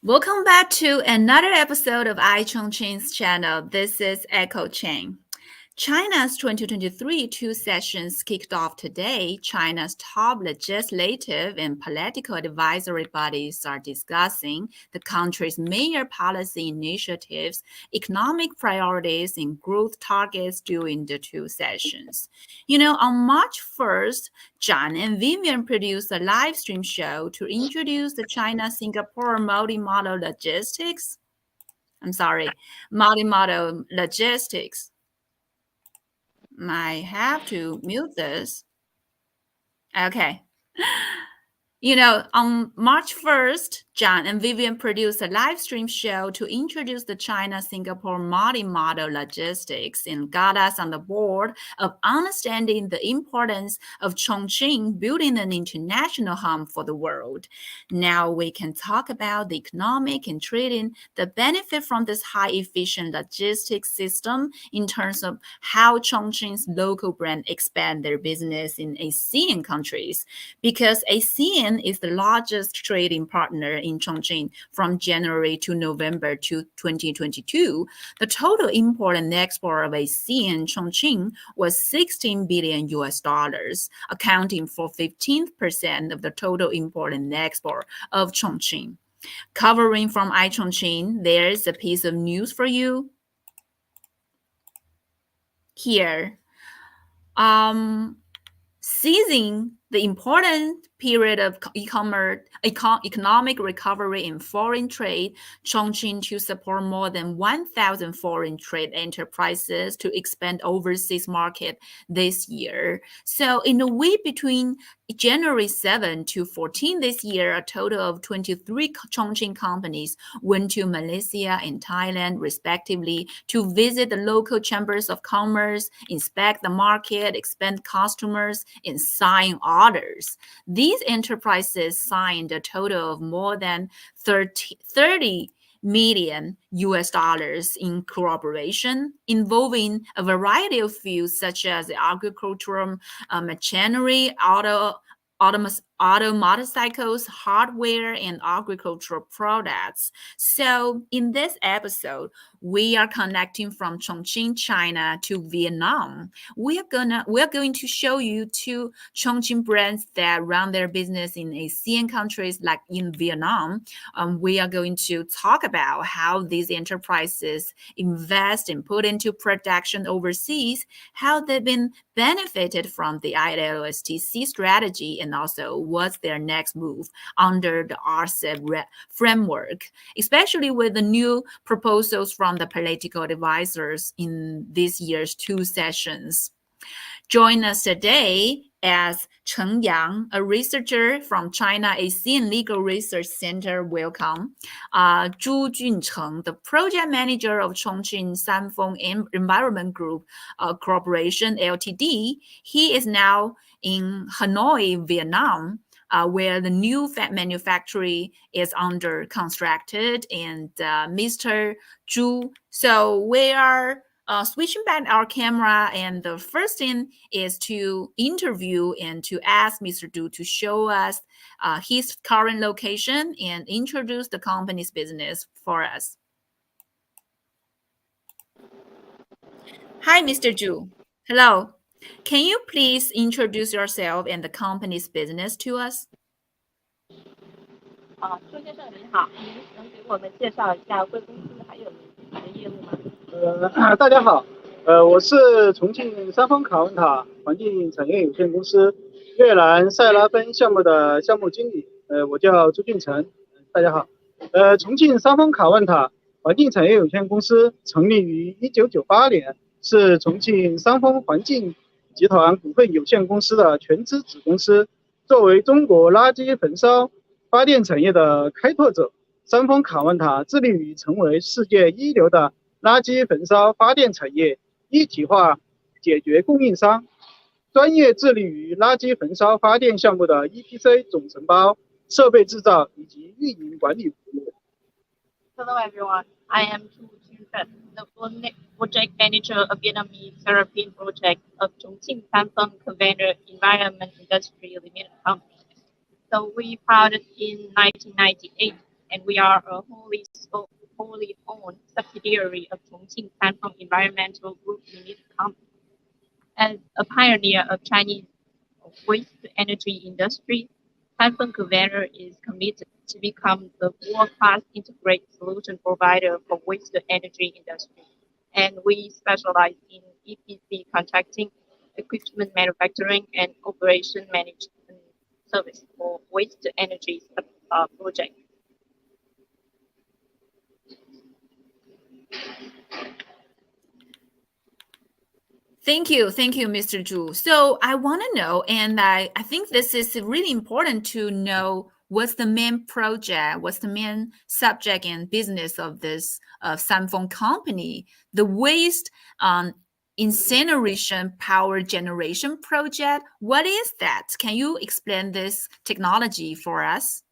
Welcome back to another episode of Chongqing's channel. This is Echo Chang. China's 2023 two sessions kicked off today. China's top legislative and political advisory bodies are discussing the country's major policy initiatives, economic priorities, and growth targets during the two sessions. On March 1st, John and Vivian produced a live stream show to introduce the China-Singapore multimodal logistics. I'm sorry, multimodal logistics. I have to mute this. Okay. On March 1st, John and Vivian produced a live stream show to introduce the China-Singapore multi-model logistics and got us on the board of understanding the importance of Chongqing building an international hub for the world. Now we can talk about the economic and trading, the benefit from this high-efficient logistics system in terms of how Chongqing's local brand expand their business in ASEAN countries, because ASEAN is the largest trading partner in Chongqing from January to November to 2022. The total import and export of ASEAN Chongqing was 16 billion US dollars, accounting for 15% of the total import and export of Chongqing. Covering from Chongqing, there's a piece of news for you here. Seizing the important period of economic recovery in foreign trade, Chongqing to support more than 1,000 foreign trade enterprises to expand overseas market this year. So in the week between January 7 to 14 this year, a total of 23 Chongqing companies went to Malaysia and Thailand, respectively, to visit the local chambers of commerce, inspect the market, expand customers, and sign orders. These enterprises signed a total of more than 30 million US dollars in cooperation involving a variety of fields such as agricultural machinery, auto motorcycles, hardware, and agricultural products. So in this episode, we are connecting from Chongqing, China to Vietnam. We're going to show you two Chongqing brands that run their business in ASEAN countries like in Vietnam. We are going to talk about how these enterprises invest and put into production overseas, how they've been benefited from the ILSTC strategy, and also what's their next move under the RCEP framework, especially with the new proposals from the political advisors in this year's two sessions. Join us today as Chen Yang, a researcher from China ASEAN Legal Research Center. Welcome. Zhu Juncheng, the project manager of Chongqing Sanfeng Environment Group Corporation Ltd. He is now in Hanoi, Vietnam, where the new manufactory is under constructed. And Mr. Zhu, so we are switching back our camera, and the first thing is to interview and to ask Mr. Du to show us his current location and introduce the company's business for us. Hi, Mr. Zhu. Hello. Can you please introduce yourself and the company's business to us? 朱先生您好，您能给我们介绍一下贵公司还有您的业务吗？大家好，我是重庆三丰卡文塔环境产业有限公司越南塞拉芬项目的项目经理，我叫朱俊成，大家好。重庆三丰卡文塔环境产业有限公司成立于1998年，是重庆三丰环境集团股份有限公司的全资子公司。作为中国垃圾焚烧发电产业的开拓者，三丰卡文塔致力于成为世界一流的垃圾焚烧发电产业一体化解决供应商，专业致力于垃圾焚烧发电项目的 EPC 总承包、设备制造以及运营管理服务。Hello everyone, I am Chu Junfen, the project manager of Vietnamese European project of Chongqing Sanfeng Container Environment Industry Limited Company. So we founded in 1998 and we are a wholly owned subsidiary of Chongqing Sanfeng Environmental Group Limited Company. As a pioneer of Chinese waste-to-energy industry, Sanfeng Conveyor is committed to become the world-class integrated solution provider for waste-to-energy industry. And we specialize in EPC contracting, equipment manufacturing, and operation management service for waste-to-energy projects. Thank you, Mr. Zhu. So I want to know, and I think this is really important to know what's the main project, what's the main subject and business of this Sanfeng company, the waste incineration power generation project. What is that? Can you explain this technology for us?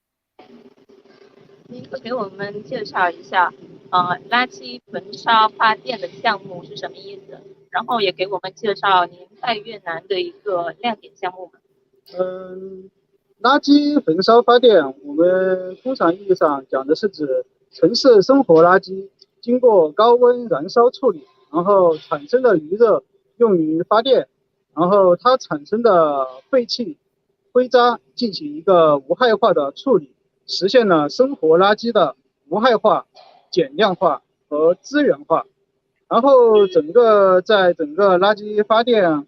您可给我们介绍一下，垃圾焚烧发电的项目是什么意思？然后也给我们介绍您在越南的一个亮点项目吗？垃圾焚烧发电，我们通常意义上讲的是指城市生活垃圾经过高温燃烧处理，然后产生的余热用于发电，然后它产生的废气、灰渣进行一个无害化的处理，实现了生活垃圾的无害化、减量化和资源化。然后在整个垃圾发电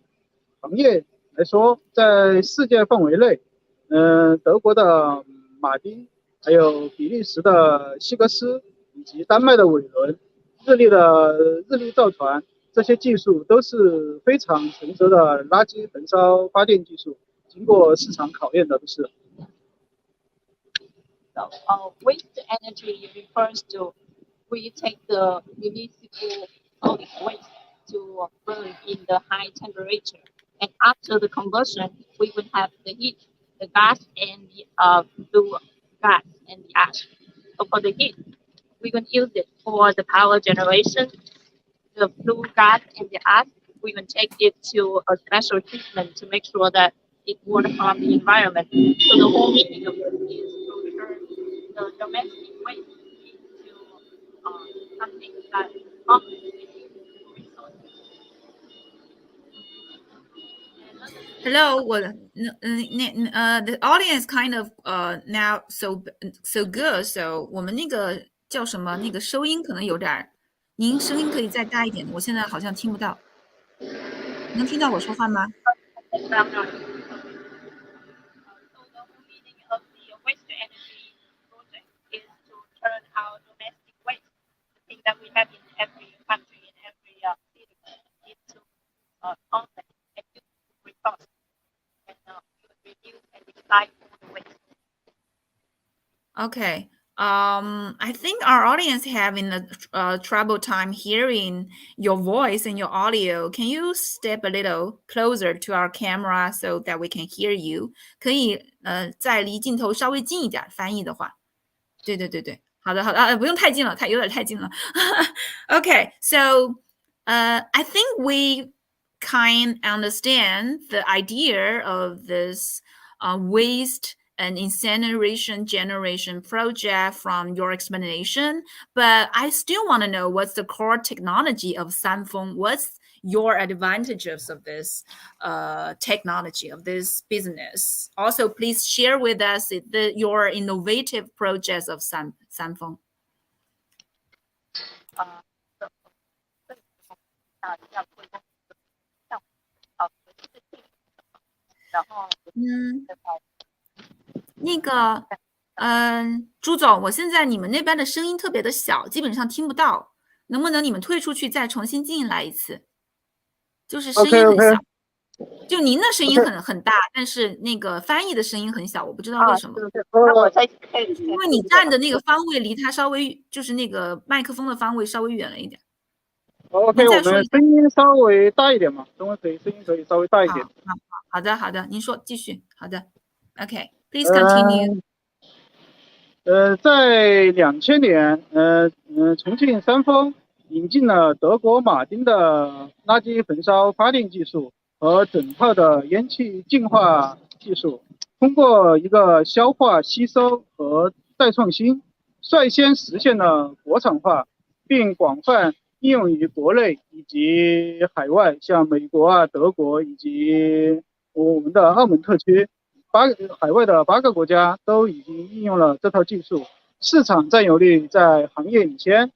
行业来说，在世界范围内，德国的马丁，还有比利时的希格斯，以及丹麦的韦伦，日立造船，这些技术都是非常成熟的垃圾焚烧发电技术，经过市场考验的都是。So, waste energy refers to we take the municipal solid waste to burn in the high temperature, and after the combustion, we will have the heat, the gas, and the flue gas and the ash. So for the heat, we will use it for the power generation. The flue gas and the ash, we will take it to a special treatment to make sure that it won't harm the environment. So the whole meaning of it is to turn the domestic waste into something that Hello, the audience kind of now so good. So 我们那个叫什么？那个收音可能有点，您声音可以再大一点，我现在好像听不到。能听到我说话吗？ that we have in every country, in every city, into outlet and use resource and reduce and recycle the waste. Okay. I think our audience having a trouble time hearing your voice and your audio. Can you step a little closer to our camera so that we can hear you? 可以再离镜头稍微近一点，翻译的话。对。好的，不用太近了，有点太近了。Okay, so I think we kind understand the idea of this waste and incineration generation project from your explanation, but I still want to know what's the core technology of Sanfeng. What's your advantages of this technology, of this business? Also, please share with us your innovative projects of Sanfeng. Mm. 那个，朱总，我现在你们那边的声音特别的小，基本上听不到，能不能你们退出去再重新进来一次？就是声音很小，就您的声音很大，但是那个翻译的声音很小，我不知道为什么。因为你站的那个方位离它稍微就是那个麦克风的方位稍微远了一点。OK， 我们声音稍微大一点嘛，声音可以稍微大一点。好的，您说继续。好的 ，OK。Please continue. 在2000年，重庆三丰引进了德国马丁的垃圾焚烧发电技术和整套的烟气净化技术，通过一个消化、吸收和再创新，率先实现了国产化，并广泛应用于国内以及海外，像美国啊、德国以及我们的澳门特区，海外的8个国家都已经应用了这套技术，市场占有率在行业领先。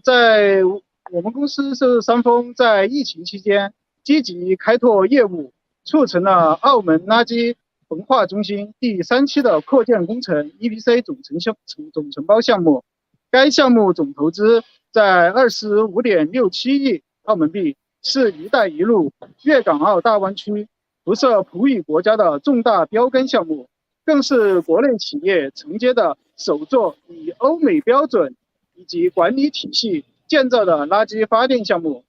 在我们公司是三丰在疫情期间积极开拓业务，促成了澳门垃圾焚化中心第3期的扩建工程 EPC 总承包项目。该项目总投资在25.67亿澳门币，是一带一路粤港澳大湾区辐射普语国家的重大标杆项目，更是国内企业承接的首座以欧美标准以及管理体系建造的垃圾发电项目。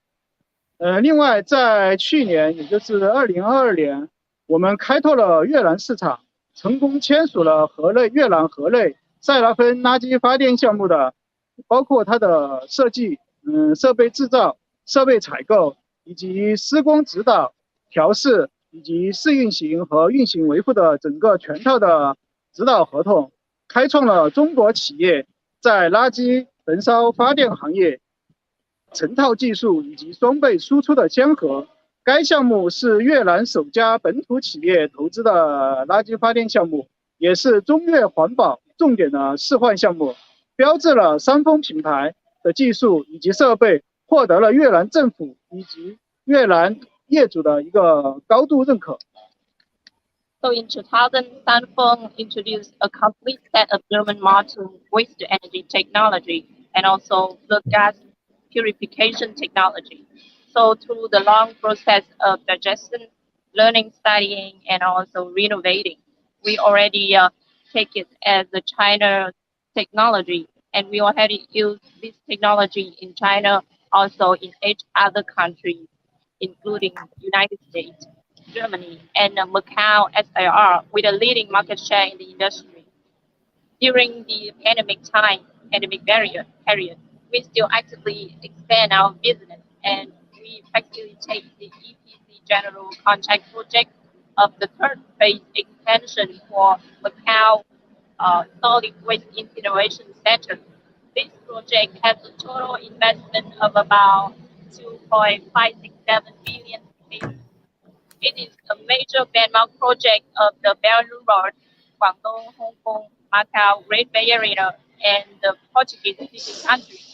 另外，在去年，也就是2022年，我们开拓了越南市场，成功签署了越南河内塞拉芬垃圾发电项目的，包括它的设计、设备制造、设备采购以及施工指导、调试以及试运行和运行维护的整个全套的指导合同，开创了中国企业在垃圾焚烧发电行业成套技术以及双倍输出的先河。该项目是越南首家本土企业投资的垃圾发电项目，也是中越环保重点的示范项目，标志了三丰品牌的技术以及设备获得了越南政府以及越南业主的一个高度认可。So in 2000, Sanfeng introduced a complete set of German modern waste to energy technology and also the gas purification technology. So through the long process of digestion, learning, studying, and also renovating, we already take it as the China technology, and we already use this technology in China, also in 8 other countries, including United States, Germany, and Macau SAR, with a leading market share in the industry. During the pandemic period, we still actively expand our business, and we facilitate the EPC General Contract project of the third phase expansion for Macau Solid Waste Incineration Center. This project has a total investment of about 2.567 billion. It is a major landmark project of the Belt and Road, Guangdong, Hong Kong, Macau, Great Bay Area, and the Portuguese-speaking countries.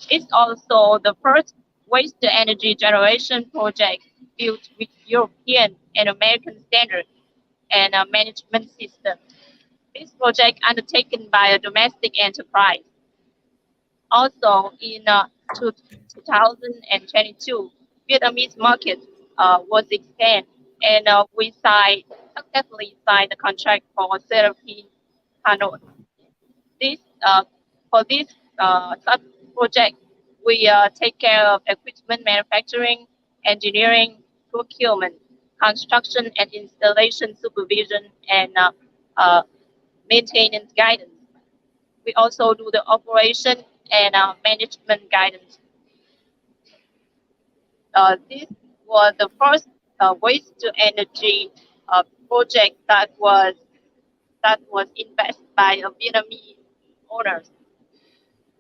It's also the first waste-to-energy generation project built with European and American standards and a management system. This project undertaken by a domestic enterprise. Also, in 2022, Vietnamese market was expanded, and we successfully signed the contract for Seraphine Hanoi. This for this sub project, we take care of equipment manufacturing, engineering, procurement, construction and installation supervision, and maintenance guidance. We also do the operation and management guidance. This was the first waste to energy project that was invested by a Vietnamese owners.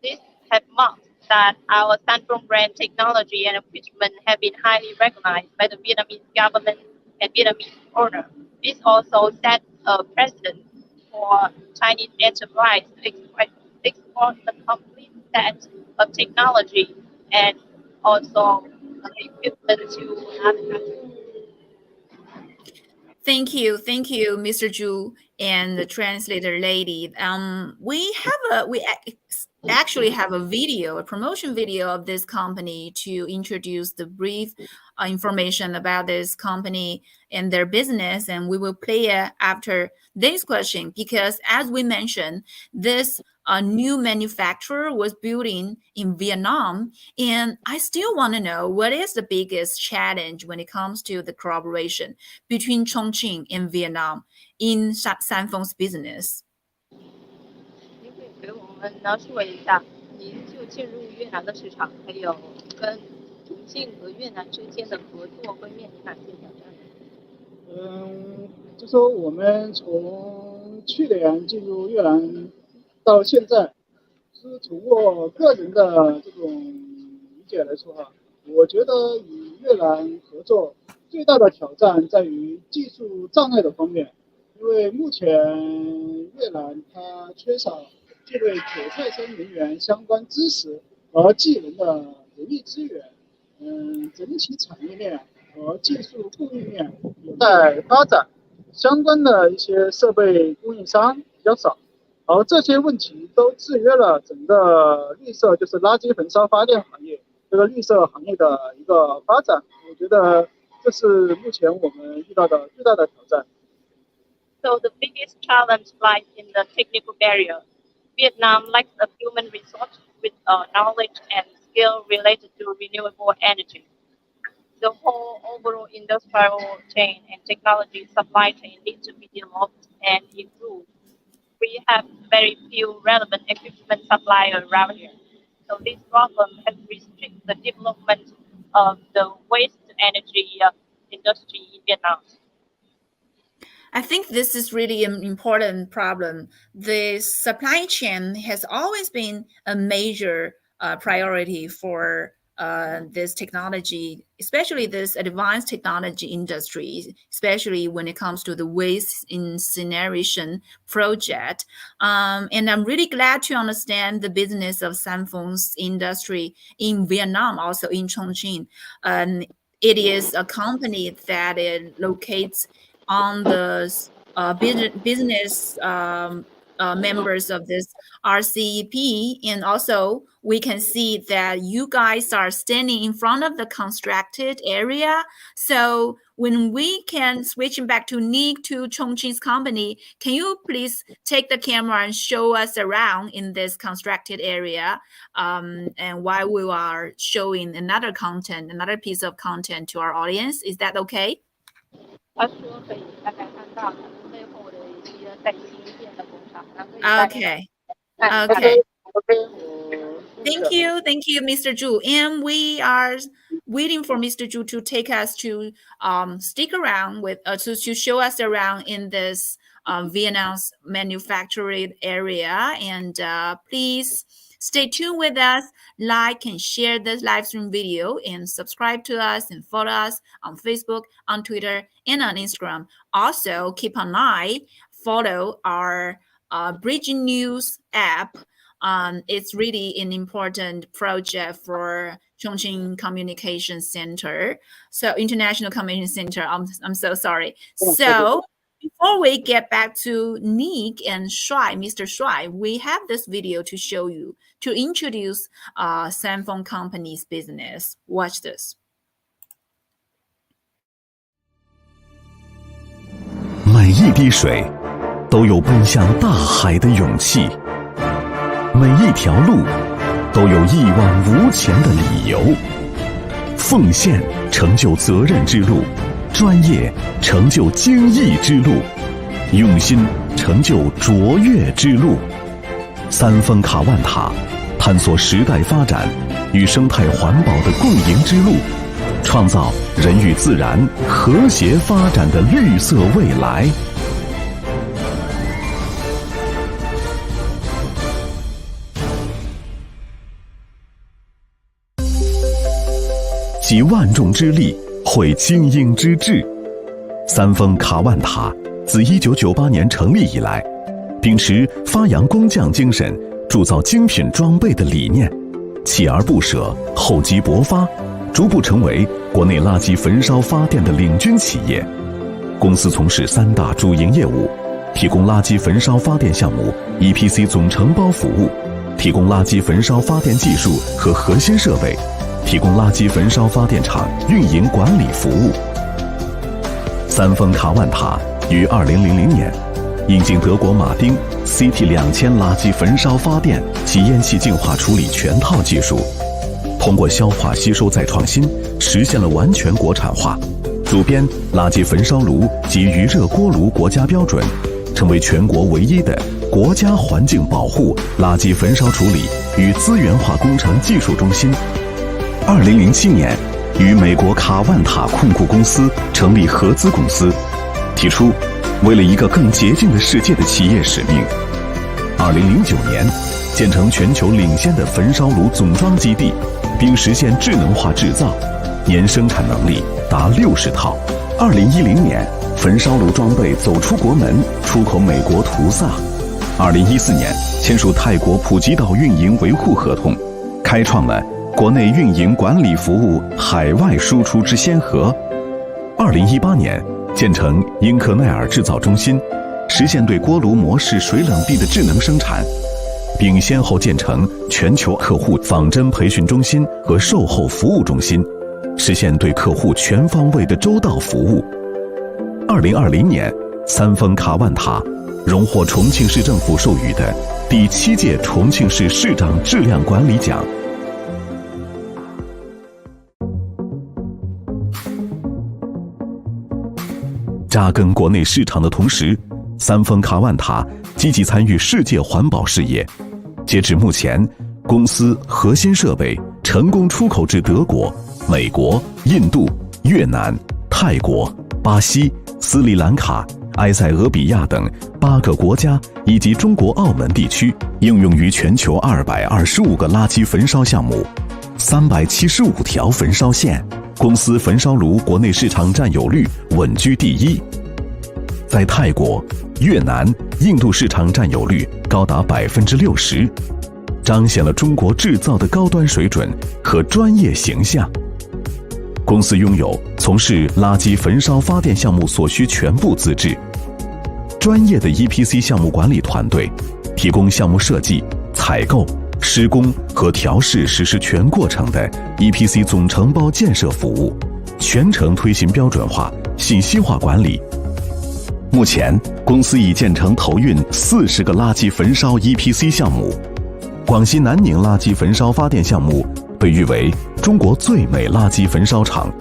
This has marked that our Sanfeng brand technology and equipment have been highly recognized by the Vietnamese government and Vietnamese owner. This also sets a precedent for Chinese enterprise to export the complete set of technology and also equipment to other countries. Thank you, Mr. Zhu and the translator lady. We actually have a video, a promotion video of this company to introduce the brief information about this company and their business, and we will play it after this question because, as we mentioned, this new manufacturer was building in Vietnam, and I still want to know what is the biggest challenge when it comes to the collaboration between Chongqing and Vietnam in Sanfeng's business. 您可以给我们描述一下，您就进入越南的市场，还有跟重庆和越南之间的合作会面临哪些挑战？就说我们从去年进入越南到现在，是从我个人的这种理解来说哈，我觉得与越南合作最大的挑战在于技术障碍的方面，因为目前越南它缺少具备可再生能源相关知识和技能的人力资源，整体产业链和技术供应链有待发展，相关的一些设备供应商比较少。而这些问题都制约了整个绿色，就是垃圾焚烧发电行业这个绿色行业的一个发展。我觉得这是目前我们遇到的最大的挑战。So the biggest challenge lies in the technical barrier. Vietnam lacks a human resource with knowledge and skill related to renewable energy. The whole overall industrial chain and technology supply chain need to be developed and improved. We have very few relevant equipment suppliers around here. So this problem has restricted the development of the waste energy industry in Vietnam. I think this is really an important problem. The supply chain has always been a major priority for this technology, especially this advanced technology industry, especially when it comes to the waste incineration project. And I'm really glad to understand the business of Sanfong's industry in Vietnam, also in Chongqing. It is a company that it locates on the business members of this RCEP, and also we can see that you guys are standing in front of the constructed area. So when we can switch back to Nick to Chongqing's company, can you please take the camera and show us around in this constructed area, and while we are showing another piece of content to our audience? Is that okay? 他说可以大概看到背后的一些在新建的工厂，然后可以大概 Okay. 看 Okay. OK， Thank you, Mr. Zhu. And we are waiting for Mr. Zhu to take us to stick around with to show us around in this Vietnam's manufacturing area. And please stay tuned with us, like and share this live stream video, and subscribe to us and follow us on Facebook, on Twitter, and on Instagram. Also, keep an eye, follow our Bridging News app. It's really an important project for Chongqing Communication Center. So International Communication Center. I'm so sorry. So before we get back to Nick and Shuai, Mr. Shuai, we have this video to show you to introduce Sanfong Company's business. Watch this. 每一滴水都有奔向大海的勇气，每一条路都有一往无前的理由。奉献成就责任之路，专业成就精益之路，用心成就卓越之路。三峰卡万塔探索时代发展与生态环保的共赢之路，创造人与自然和谐发展的绿色未来。集万众之力，汇精英之智。三峰卡万塔自1998年成立以来，秉持发扬工匠精神、铸造精品装备的理念，锲而不舍、厚积薄发，逐步成为国内垃圾焚烧发电的领军企业。公司从事3大主营业务：提供垃圾焚烧发电项目 EPC 总承包服务，提供垃圾焚烧发电技术和核心设备，提供垃圾焚烧发电厂运营管理服务。三峰卡万塔于2000年引进德国马丁 CT2000 垃圾焚烧发电及烟气净化处理全套技术，通过消化吸收再创新，实现了完全国产化，主编垃圾焚烧炉及余热锅炉国家标准，成为全国唯一的国家环境保护垃圾焚烧处理与资源化工程技术中心。2007年与美国卡万塔控股公司成立合资公司，提出为了一个更洁净的世界的企业使命。2009年，建成全球领先的焚烧炉总装基地，并实现智能化制造，年生产能力达60套。2010年，焚烧炉装备走出国门，出口美国图萨。2014年，签署泰国普吉岛运营维护合同，开创了国内运营管理服务海外输出之先河。2018年，建成英克奈尔制造中心，实现对锅炉模式水冷地的智能生产，并先后建成全球客户仿真培训中心和售后服务中心，实现对客户全方位的周到服务。2020年，三峰卡万塔荣获重庆市政府授予的第7届重庆市市长质量管理奖。扎根国内市场的同时，三峰卡万塔积极参与世界环保事业。截至目前，公司核心设备成功出口至德国、美国、印度、越南、泰国、巴西、斯里兰卡、埃塞俄比亚等8个国家以及中国澳门地区，应用于全球225个垃圾焚烧项目，375条焚烧线。公司焚烧炉国内市场占有率稳居第1，在泰国、越南、印度市场占有率高达60%，彰显了中国制造的高端水准和专业形象。公司拥有从事垃圾焚烧发电项目所需全部资质，专业的 EPC 项目管理团队，提供项目设计、采购、施工和调试实施全过程的 EPC 总承包建设服务，全程推行标准化、信息化管理。目前，公司已建成投运40个垃圾焚烧 EPC 项目。广西南宁垃圾焚烧发电项目被誉为中国最美垃圾焚烧厂。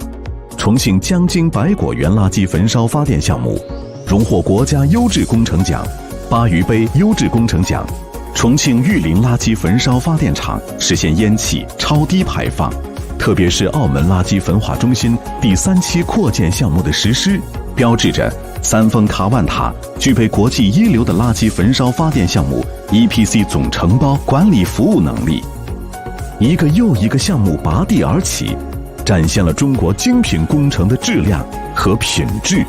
重庆江津百果园垃圾焚烧发电项目荣获国家优质工程奖、巴渝杯优质工程奖。重庆玉林垃圾焚烧发电厂实现烟气超低排放，特别是澳门垃圾焚化中心第3期扩建项目的实施，标志着三峰卡万塔具备国际一流的垃圾焚烧发电项目 EPC 总承包管理服务能力。一个又一个项目拔地而起，展现了中国精品工程的质量和品质。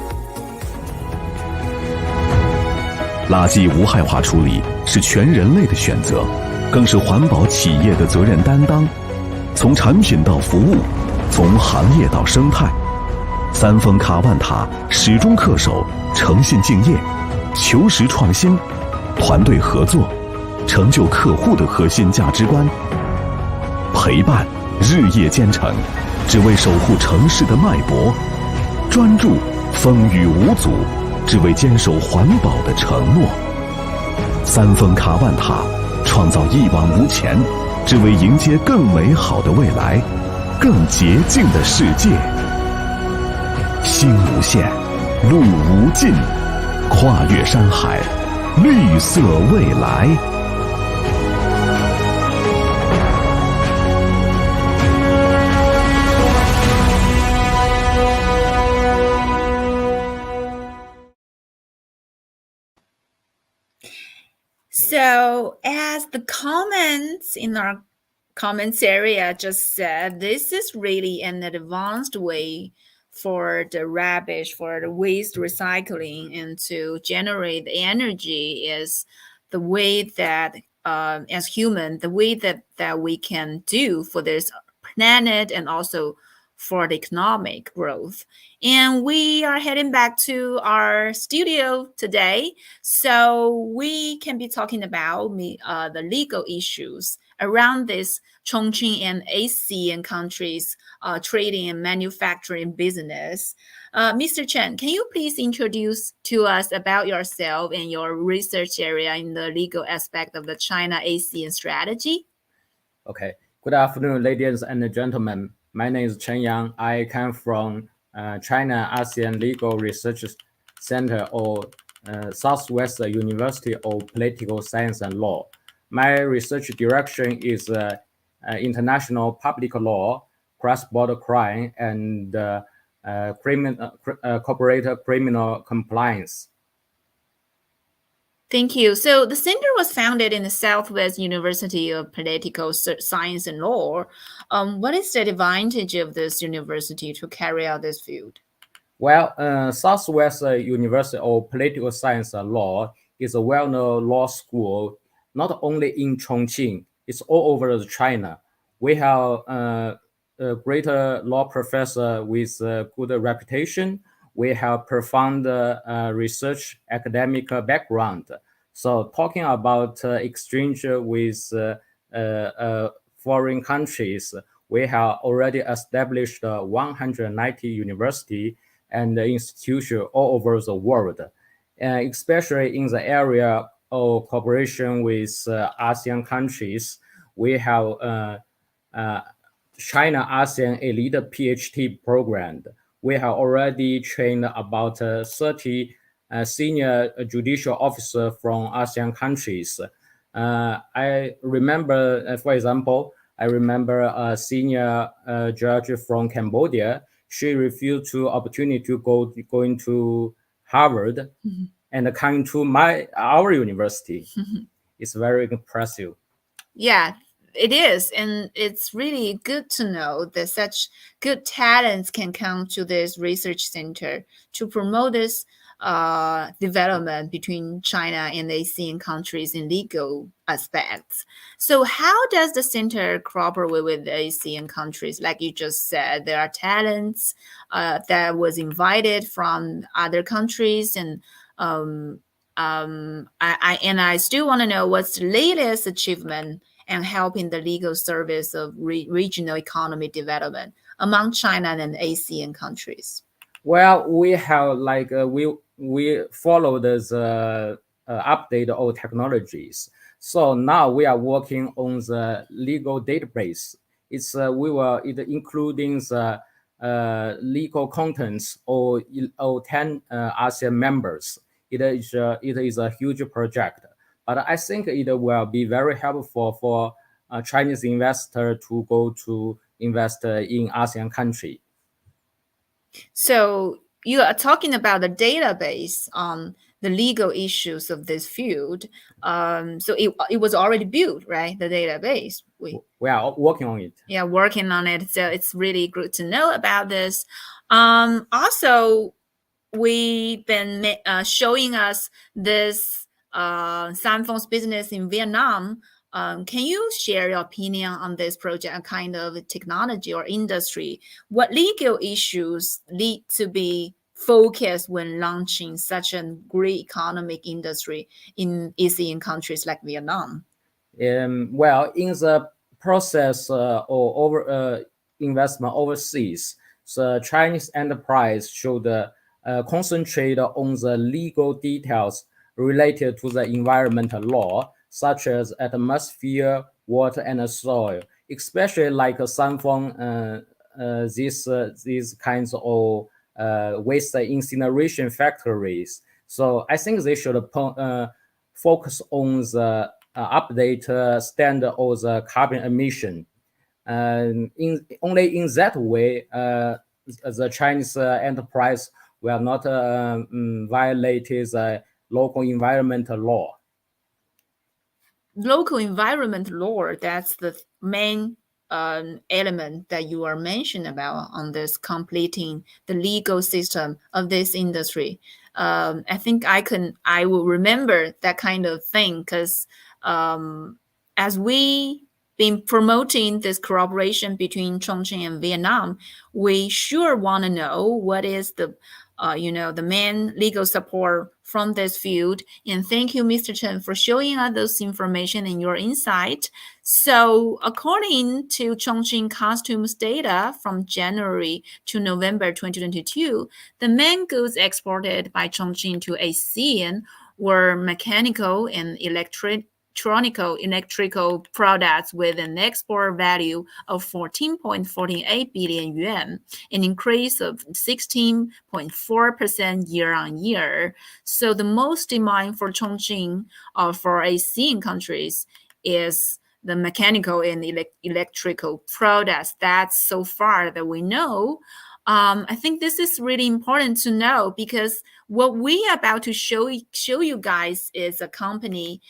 垃圾无害化处理是全人类的选择，更是环保企业的责任担当。从产品到服务，从行业到生态，三峰卡万塔始终恪守诚信敬业、求实创新、团队合作、成就客户的核心价值观，陪伴日夜兼程，只为守护城市的脉搏；专注风雨无阻，只为坚守环保的承诺。三峰卡万塔创造一往无前，只为迎接更美好的未来，更洁净的世界。心无限，路无尽，跨越山海，绿色未来。So, as the comments in our comments area just said, this is really an advanced way for the rubbish, for the waste recycling, and to generate energy is the way that, as human, the way that we can do for this planet and also for the economic growth. And we are heading back to our studio today, so we can be talking about the legal issues around this Chongqing and ASEAN countries trading and manufacturing business. Mr. Chen, can you please introduce to us about yourself and your research area in the legal aspect of the China-ASEAN strategy? Okay. Good afternoon, ladies and gentlemen. My name is Chen Yang. I come from China ASEAN Legal Research Center or Southwest University of Political Science and Law. My research direction is international public law, cross-border crime, and corporate criminal compliance. Thank you. So the center was founded in the Southwest University of Political Science and Law. What is the advantage of this university to carry out this field? Well, Southwest University of Political Science and Law is a well-known law school, not only in Chongqing, it's all over China. We have a great law professor with a good reputation. We have profound research academic background. So talking about exchange with foreign countries, we have already established 190 university and institutions all over the world, especially in the area of cooperation with ASEAN countries. We have China ASEAN Elite PhD program. We have already trained about 30 senior judicial officers from ASEAN countries. I remember, for example, I remember a senior judge from Cambodia. She refused to opportunity to going to Harvard and coming to our university. It's very impressive. Yeah, it is. And it's really good to know that such good talents can come to this research center to promote this development between China and ASEAN countries in legal aspects. So how does the center cooperate with the ASEAN countries? Like you just said, there are talents that was invited from other countries, and I still want to know what's the latest achievement and helping the legal service of regional economy development among China and ASEAN countries. Well, we have we follow this update of technologies. So now we are working on the legal database. It including the legal contents of 10 ASEAN members. It is a huge project, but I think it will be very helpful for a Chinese investor to go to invest in ASEAN country. So you are talking about the database on the legal issues of this field. So it was already built, right? The database. We are working on it. Yeah, working on it. So it's really good to know about this. Also, we've been showing us this Sanfeng's business in Vietnam. Can you share your opinion on this project and kind of technology or industry? What legal issues need to be focused when launching such a great economic industry in ASEAN countries like Vietnam? Well, in the process or investment overseas, the Chinese enterprise should concentrate on the legal details related to the environmental law, such as atmosphere, water, and soil, especially like Sanfeng, these kinds of waste incineration factories. So I think they should focus on the update standard of the carbon emission. And only in that way, the Chinese enterprise will not violate the local environmental law. Local environment law, that's the main element that you are mentioning about on this completing the legal system of this industry. I think I will remember that kind of thing because as we been promoting this cooperation between Chongqing and Vietnam, we sure want to know what is the the main legal support from this field. And thank you, Mr. Chen, for showing us those information and your insight. So according to Chongqing Customs data from January to November 2022, the main goods exported by Chongqing to ASEAN were mechanical and electrical products with an export value of 14.48 billion yuan, an increase of 16.4% year on year. So the most demand for Chongqing for ASEAN countries is the mechanical and electrical products. That's so far that we know. I think this is really important to know because what we are about to show you guys is a company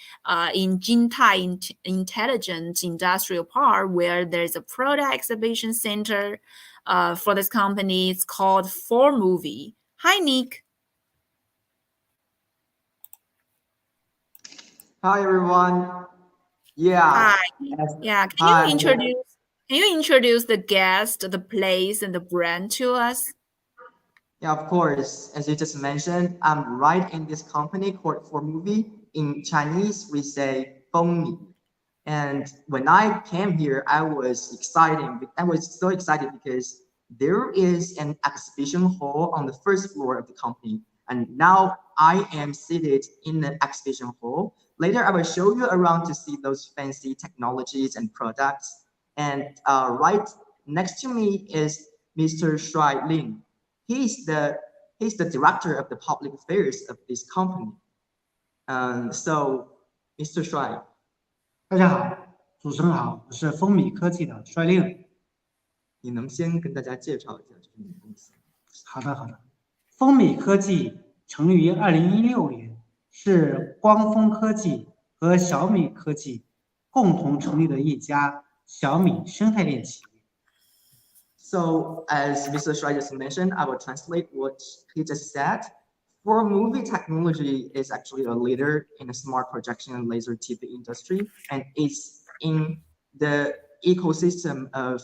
in Jintai Intelligent Industrial Park where there's a product exhibition center for this company. It's called 4Movie. Hi, Nick. Hi everyone. Yeah. Hi. as- Yeah. Hi. Can you introduce the guest, the place, and the brand to us? Yeah, of course. As you just mentioned, I'm right in this company called For Movie. In Chinese, we say Fengmi. And when I came here, I was excited. I was so excited because there is an exhibition hall on the first floor of the company. And now I am seated in the exhibition hall. Later, I will show you around to see those fancy technologies and products. And right next to me is Mr. Shuai Lin. He's the director of the public affairs of this company. So, Mr. Shuai, 大家好，主持人好，我是风米科技的帅令。你能先跟大家介绍一下这是你的公司？好的。风米科技成立于2016年，是光峰科技和小米科技共同成立的一家小米生态链企业。So, as Mr. Shuai just mentioned, I will translate what he just said. For movie technology is actually a leader in the smart projection and laser TV industry, and it's in the ecosystem of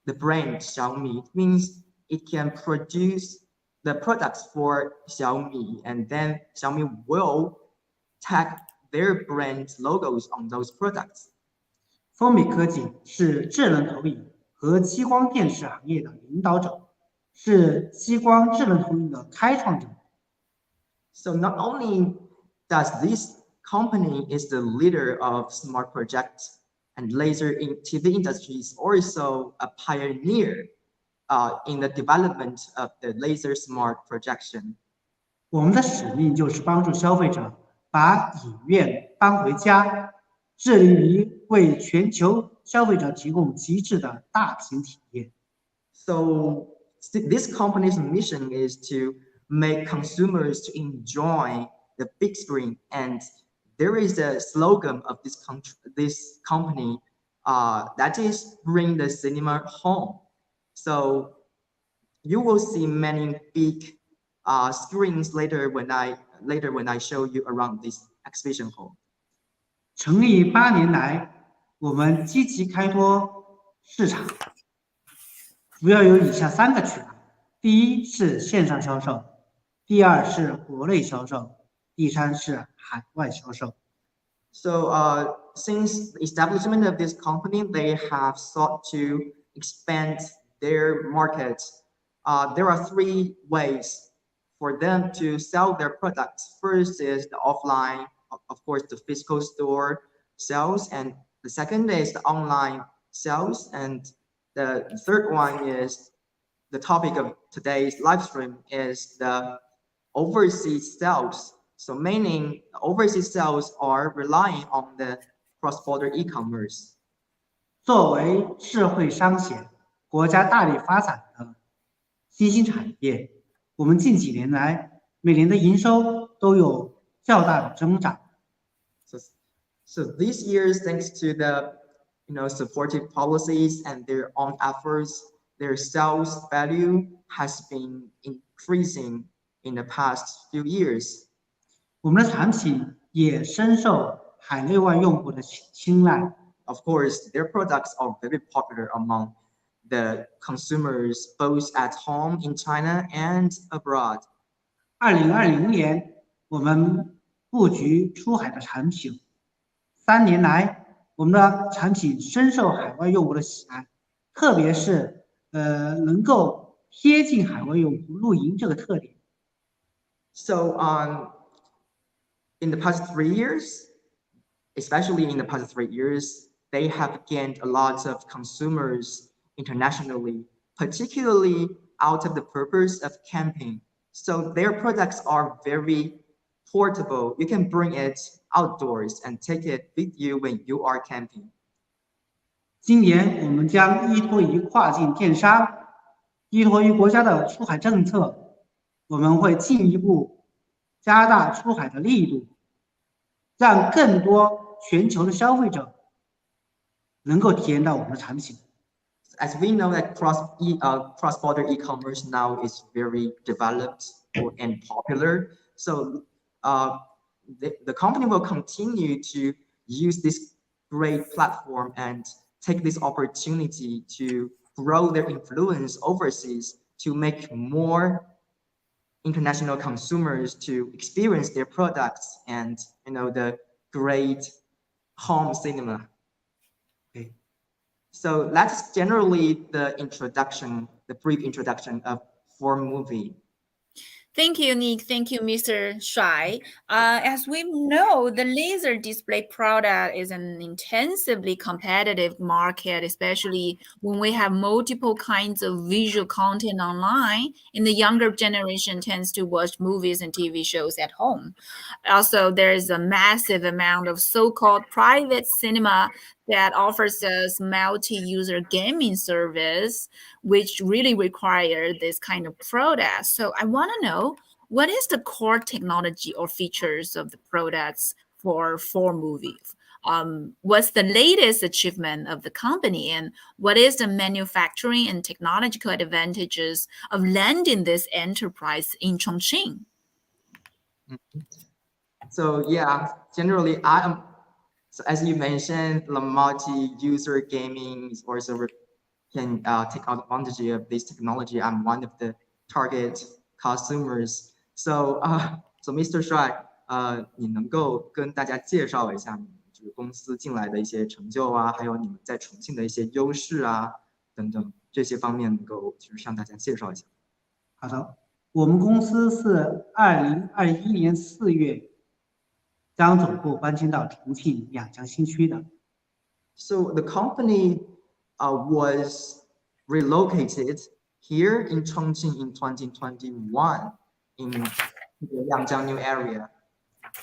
the brand Xiaomi. It means it can produce the products for Xiaomi, and then Xiaomi will tag their brand logos on those products. 风米科技是智能投影和激光电视行业的领导者，是激光智能投影的开创者。So not only does this company is the leader of smart projects and laser in TV industries, also a pioneer in the development of the laser smart projection. 我们的使命就是帮助消费者把影院搬回家，致力于为全球消费者提供极致的大屏体验。So this company's mission is to make consumers to enjoy the big screen, and there is a slogan of this company that is bring the cinema home. So you will see many big screens later when I show you around this exhibition hall. 成立8年来，我们积极开拓市场，主要有以下3个渠道：第一是线上销售，第二是国内销售，第三是海外销售。So since the establishment of this company, they have sought to expand their market. There are 3 ways for them to sell their products. First is the offline, of course, the physical store sales, and the second is the online sales, and the third one is the topic of today's live stream is the overseas sales. So meaning overseas sales are relying on the cross-border e-commerce. 作为智慧商险、国家大力发展的新兴产业，我们近几年来每年的营收都有较大的增长。So these years, thanks to the supportive policies and their own efforts, their sales value has been increasing in the past few years. 我们的产品也深受海内外用户的青睐。Of course, their products are very popular among the consumers, both at home in China and abroad. 2020年，我们布局出海的产品，3年来，我们的产品深受海外用户的喜爱，特别是能够贴近海外用户露营这个特点。So in the past 3 years, especially in the past 3 years, they have gained a lot of consumers internationally, particularly out of the purpose of camping. So their products are very portable. You can bring it outdoors and take it with you when you are camping. 今年我们将依托于跨境电商、依托于国家的出海政策，我们会进一步加大出海的力度，让更多全球的消费者能够体验到我们的产品。As we know that cross-border e-commerce now is very developed and popular, so the company will continue to use this great platform and take this opportunity to grow their influence overseas to make more international consumers to experience their products and the great home cinema. Okay. So that's generally the brief introduction of foreign movie. Thank you, Nick. Thank you, Mr. Shuai. As we know, the laser display product is an intensively competitive market, especially when we have multiple kinds of visual content online, and the younger generation tends to watch movies and TV shows at home. Also, there is a massive amount of so-called private cinema that offers us multi-user gaming service, which really require this kind of product. So I want to know, what is the core technology or features of the products for movies? What's the latest achievement of the company, and what is the manufacturing and technological advantages of landing this enterprise in Chongqing? So yeah, generally so as you mentioned, the multi-user gaming is also can take advantage of this technology. I'm one of the target customers. So Mr. Shuai, 你能够跟大家介绍一下你们这个公司进来的一些成就啊，还有你们在重庆的一些优势啊，等等这些方面，能够就是向大家介绍一下。好的，我们公司是2021年4月将总部搬迁到重庆两江新区的。So the company was relocated here in Chongqing in 2021 in the Liangjiang new area.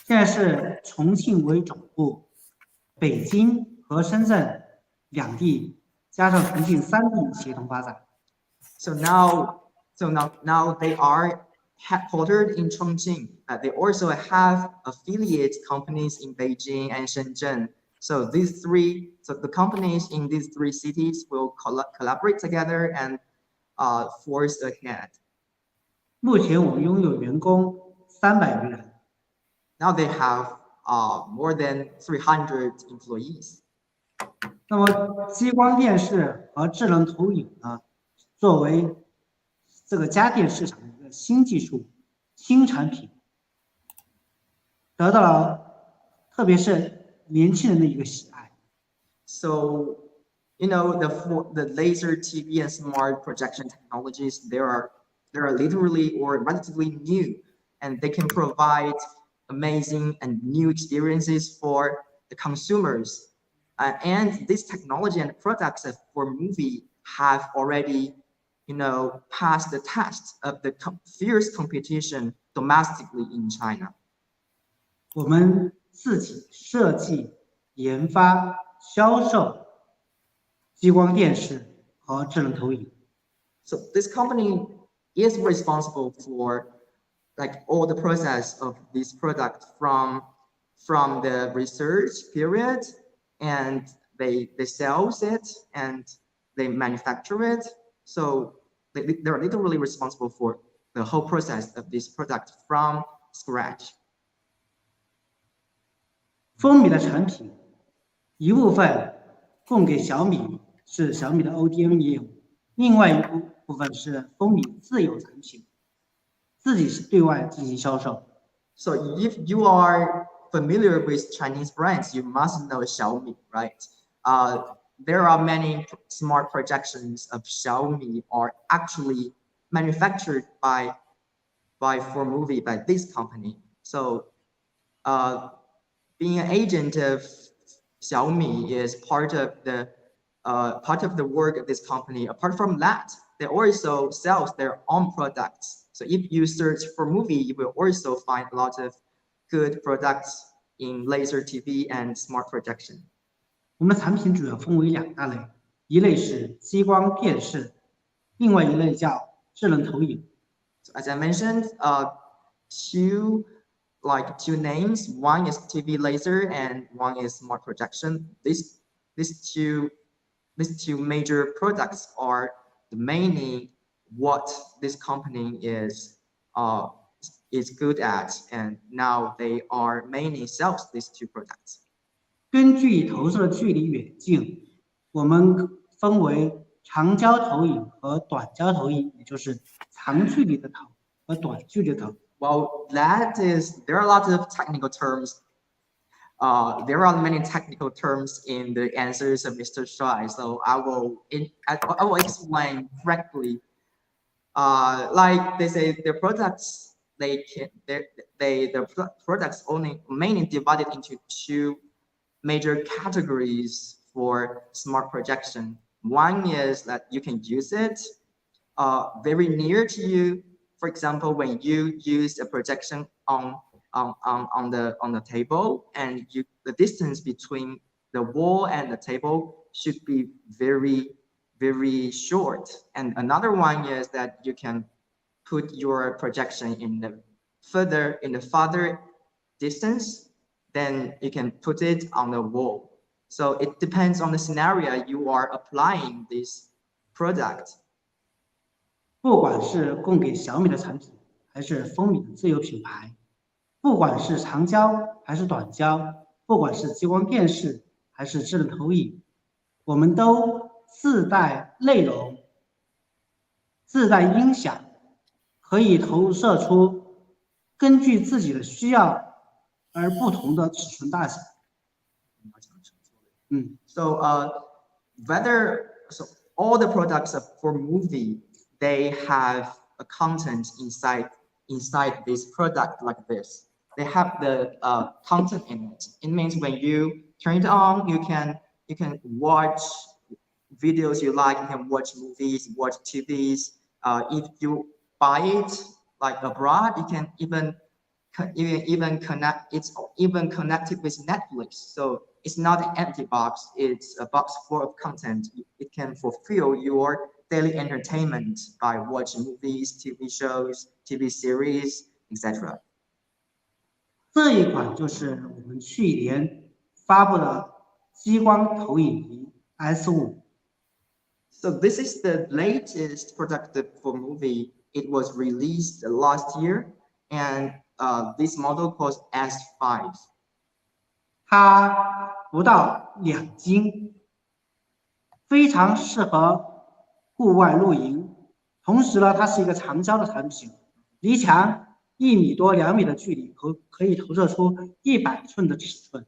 现在是重庆为总部，北京和深圳两地加上重庆3地协同发展。So now they are headquartered in Chongqing. They also have affiliate companies in Beijing and Shenzhen. So the companies in these 3 cities will collaborate together and force ahead. 目前我们拥有员工300余人。Now they have more than 300 employees. 那么激光电视和智能投影呢，作为这个家电市场的一个新技术、新产品，得到了特别是年轻人的一个喜爱。So, the laser TV and smart projection technologies, they are literally or relatively new, and they can provide amazing and new experiences for the consumers. And this technology and products for movie have already, passed the test of the fierce competition domestically in China. 我们自己设计、研发、销售激光电视和智能投影。So this company is responsible for all the process of this product from the research period, and they sell it and they manufacture it. So they're literally responsible for the whole process of this product from scratch. 风米的产品一部分供给小米，是小米的 ODM 业务，另外一部分是风米自有产品，自己是对外进行销售。So if you are familiar with Chinese brands, you must know Xiaomi, right? There are many smart projections of Xiaomi are actually manufactured by this company. So being an agent of Xiaomi is part of the work of this company. Apart from that, they also sell their own products. So if you search for movie, you will also find a lot of good products in laser TV and smart projection. 我们的产品主要分为2大类，一类是激光电视，另另外一类叫智能投影。So as I mentioned, two names. One is TV laser and one is smart projection. These two major products are mainly what this company is good at, and now they are mainly sells these two products. 根据投射的距离远近，我们分为长焦投影和短焦投影，也就是长距离的投和短距离的投。Well, there are a lot of technical terms. There are many technical terms in the answers of Mr. Shuai, so I will explain correctly. Like they say, the products the products only mainly divided into two major categories for smart projection. One is that you can use it very near to you. For example, when you use a projection on the table, and the distance between the wall and the table should be very short. And another one is that you can put your projection in the farther distance, then you can put it on the wall. So it depends on the scenario you are applying this product. 不管是供给小米的产品，还是风米的自有品牌，不管是长焦还是短焦，不管是激光电视还是智能投影，我们都自带内容、自带音响，可以投射出根据自己的需要而不同的尺寸大小。So all the products for movie, they have a content inside this product like this. They have the content in it. It means when you turn it on, you can watch videos you like. You can watch movies, watch TVs. If you buy it like abroad, you can even connect. It's even connected with Netflix. So it's not an empty box. It's a box full of content. It can fulfill your daily entertainment by watching movies, TV shows, TV series, etc. 这一款就是我们去年发布的激光投影仪 S5。So this is the latest product for movie. It was released last year, and this model calls S5. 它不到2斤，非常适合户外露营。同时呢，它是一个长焦的产品，离墙1米多、2米的距离可以投射出100寸的尺寸。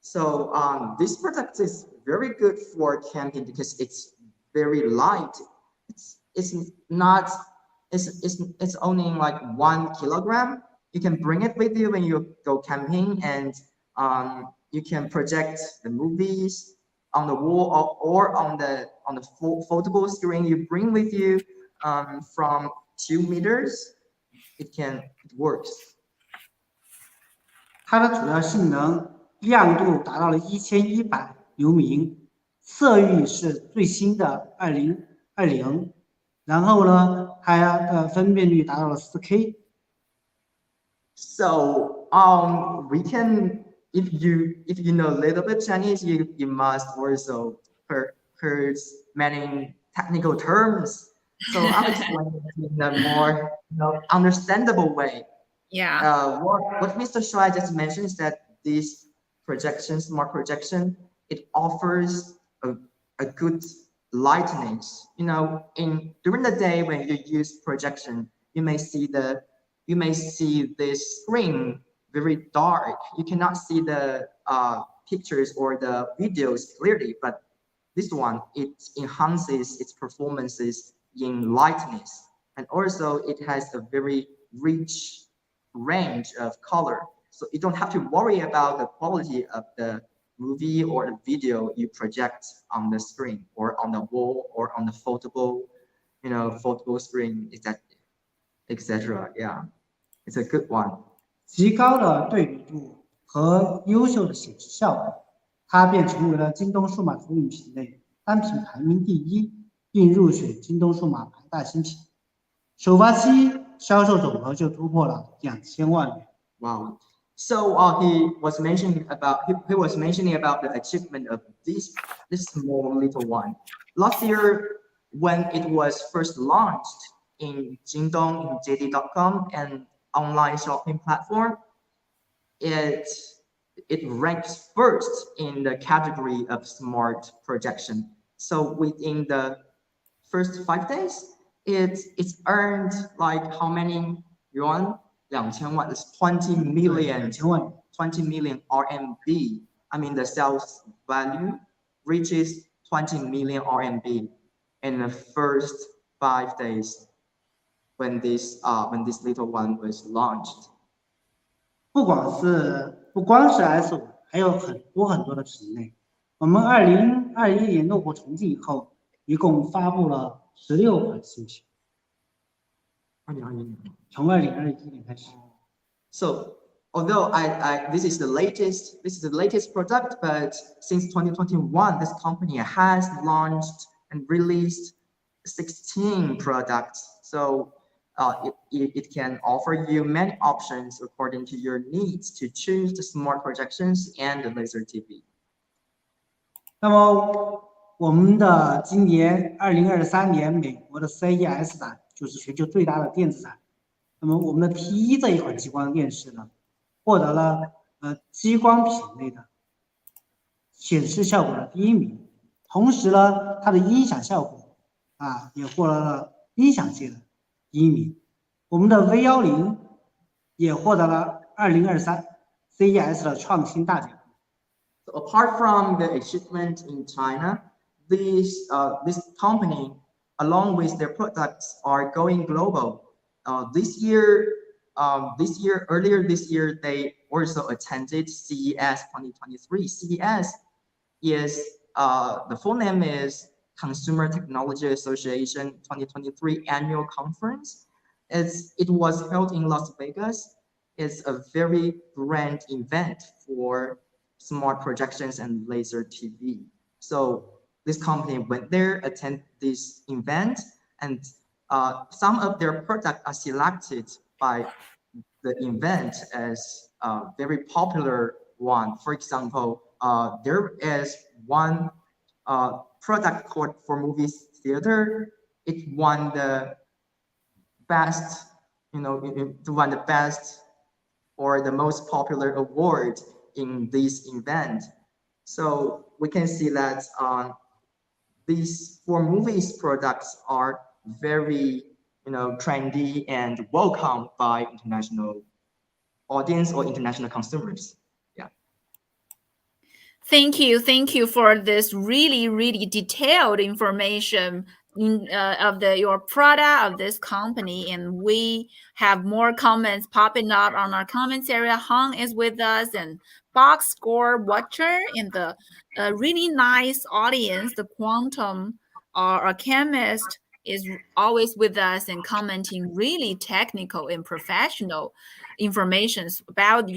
So this product is very good for camping because it's very light. It's only like 1 kilogram. You can bring it with you when you go camping, and you can project the movies on the wall or on the foldable screen you bring with you from 2 meters. It works. 它的主要性能亮度达到了1100流明，色域是最新的2020，然后呢，它的分辨率达到了4K。So we can, if you know a little bit Chinese, you must also heard many technical terms. So I'll explain it in a more understandable way. Yeah. What Mr. Shuai just mentioned is that this projection, smart projection, it offers a good lightness. During the day when you use projection, you may see this screen very dark. You cannot see the pictures or the videos clearly, but this one, it enhances its performances in lightness, and also it has a very rich range of color. So you don't have to worry about the quality of the movie or the video you project on the screen or on the wall or on the foldable screen, etc. Yeah, it's a good one. 极高的对比度和优秀的显示效果，它便成为了京东数码投影品类单品排名第1。并入选京东数码百大新品，首发期销售总额就突破了2000万元。Wow. So he was mentioning about the achievement of this small little one. Last year, when it was first launched in Jingdong, in JD.com, and online shopping platform, it ranks first in the category of smart projection. So within the first 5 days, it's earned like how many yuan? 2000万, it's 20 million, 20 million RMB. I mean, the sales value reaches 20 million RMB in the first 5 days when this little one was launched. 不光是 S5， 还有很多的品类。我们2021年落户重庆以后，一共发布了16款新品。从2021年开始。So although this is the latest product, but since 2021, this company has launched and released 16 products. So it can offer you many options according to your needs to choose the smart projections and the laser TV. 那么我们的今年2023年美国的 CES 展就是全球最大的电子展。那么我们的 T1这一款激光电视呢，获得了激光品类的显示效果的第1名，同时呢，它的音响效果也获得了音响界的第1名。我们的 V10也获得了2023 CES 的创新大奖。So apart from the achievement in China, this company, along with their products, are going global. Earlier this year, they also attended CES 2023. CES is the full name is Consumer Technology Association 2023 Annual Conference. It was held in Las Vegas. It's a very grand event for smart projections and laser TV. So this company went there, attend this event, and some of their products are selected by the event as a very popular one. For example, there is one product called for movie theater. It won the best, it won the best or the most popular award in this event. So we can see that these for movies products are very trendy and welcomed by international audience or international consumers. Yeah. Thank you for this really detailed information of your product of this company, and we have more comments popping up on our comments area. Hong is with us, and Box Score Watcher, and the really nice audience, the Quantum, our chemist, is always with us and commenting really technical and professional information about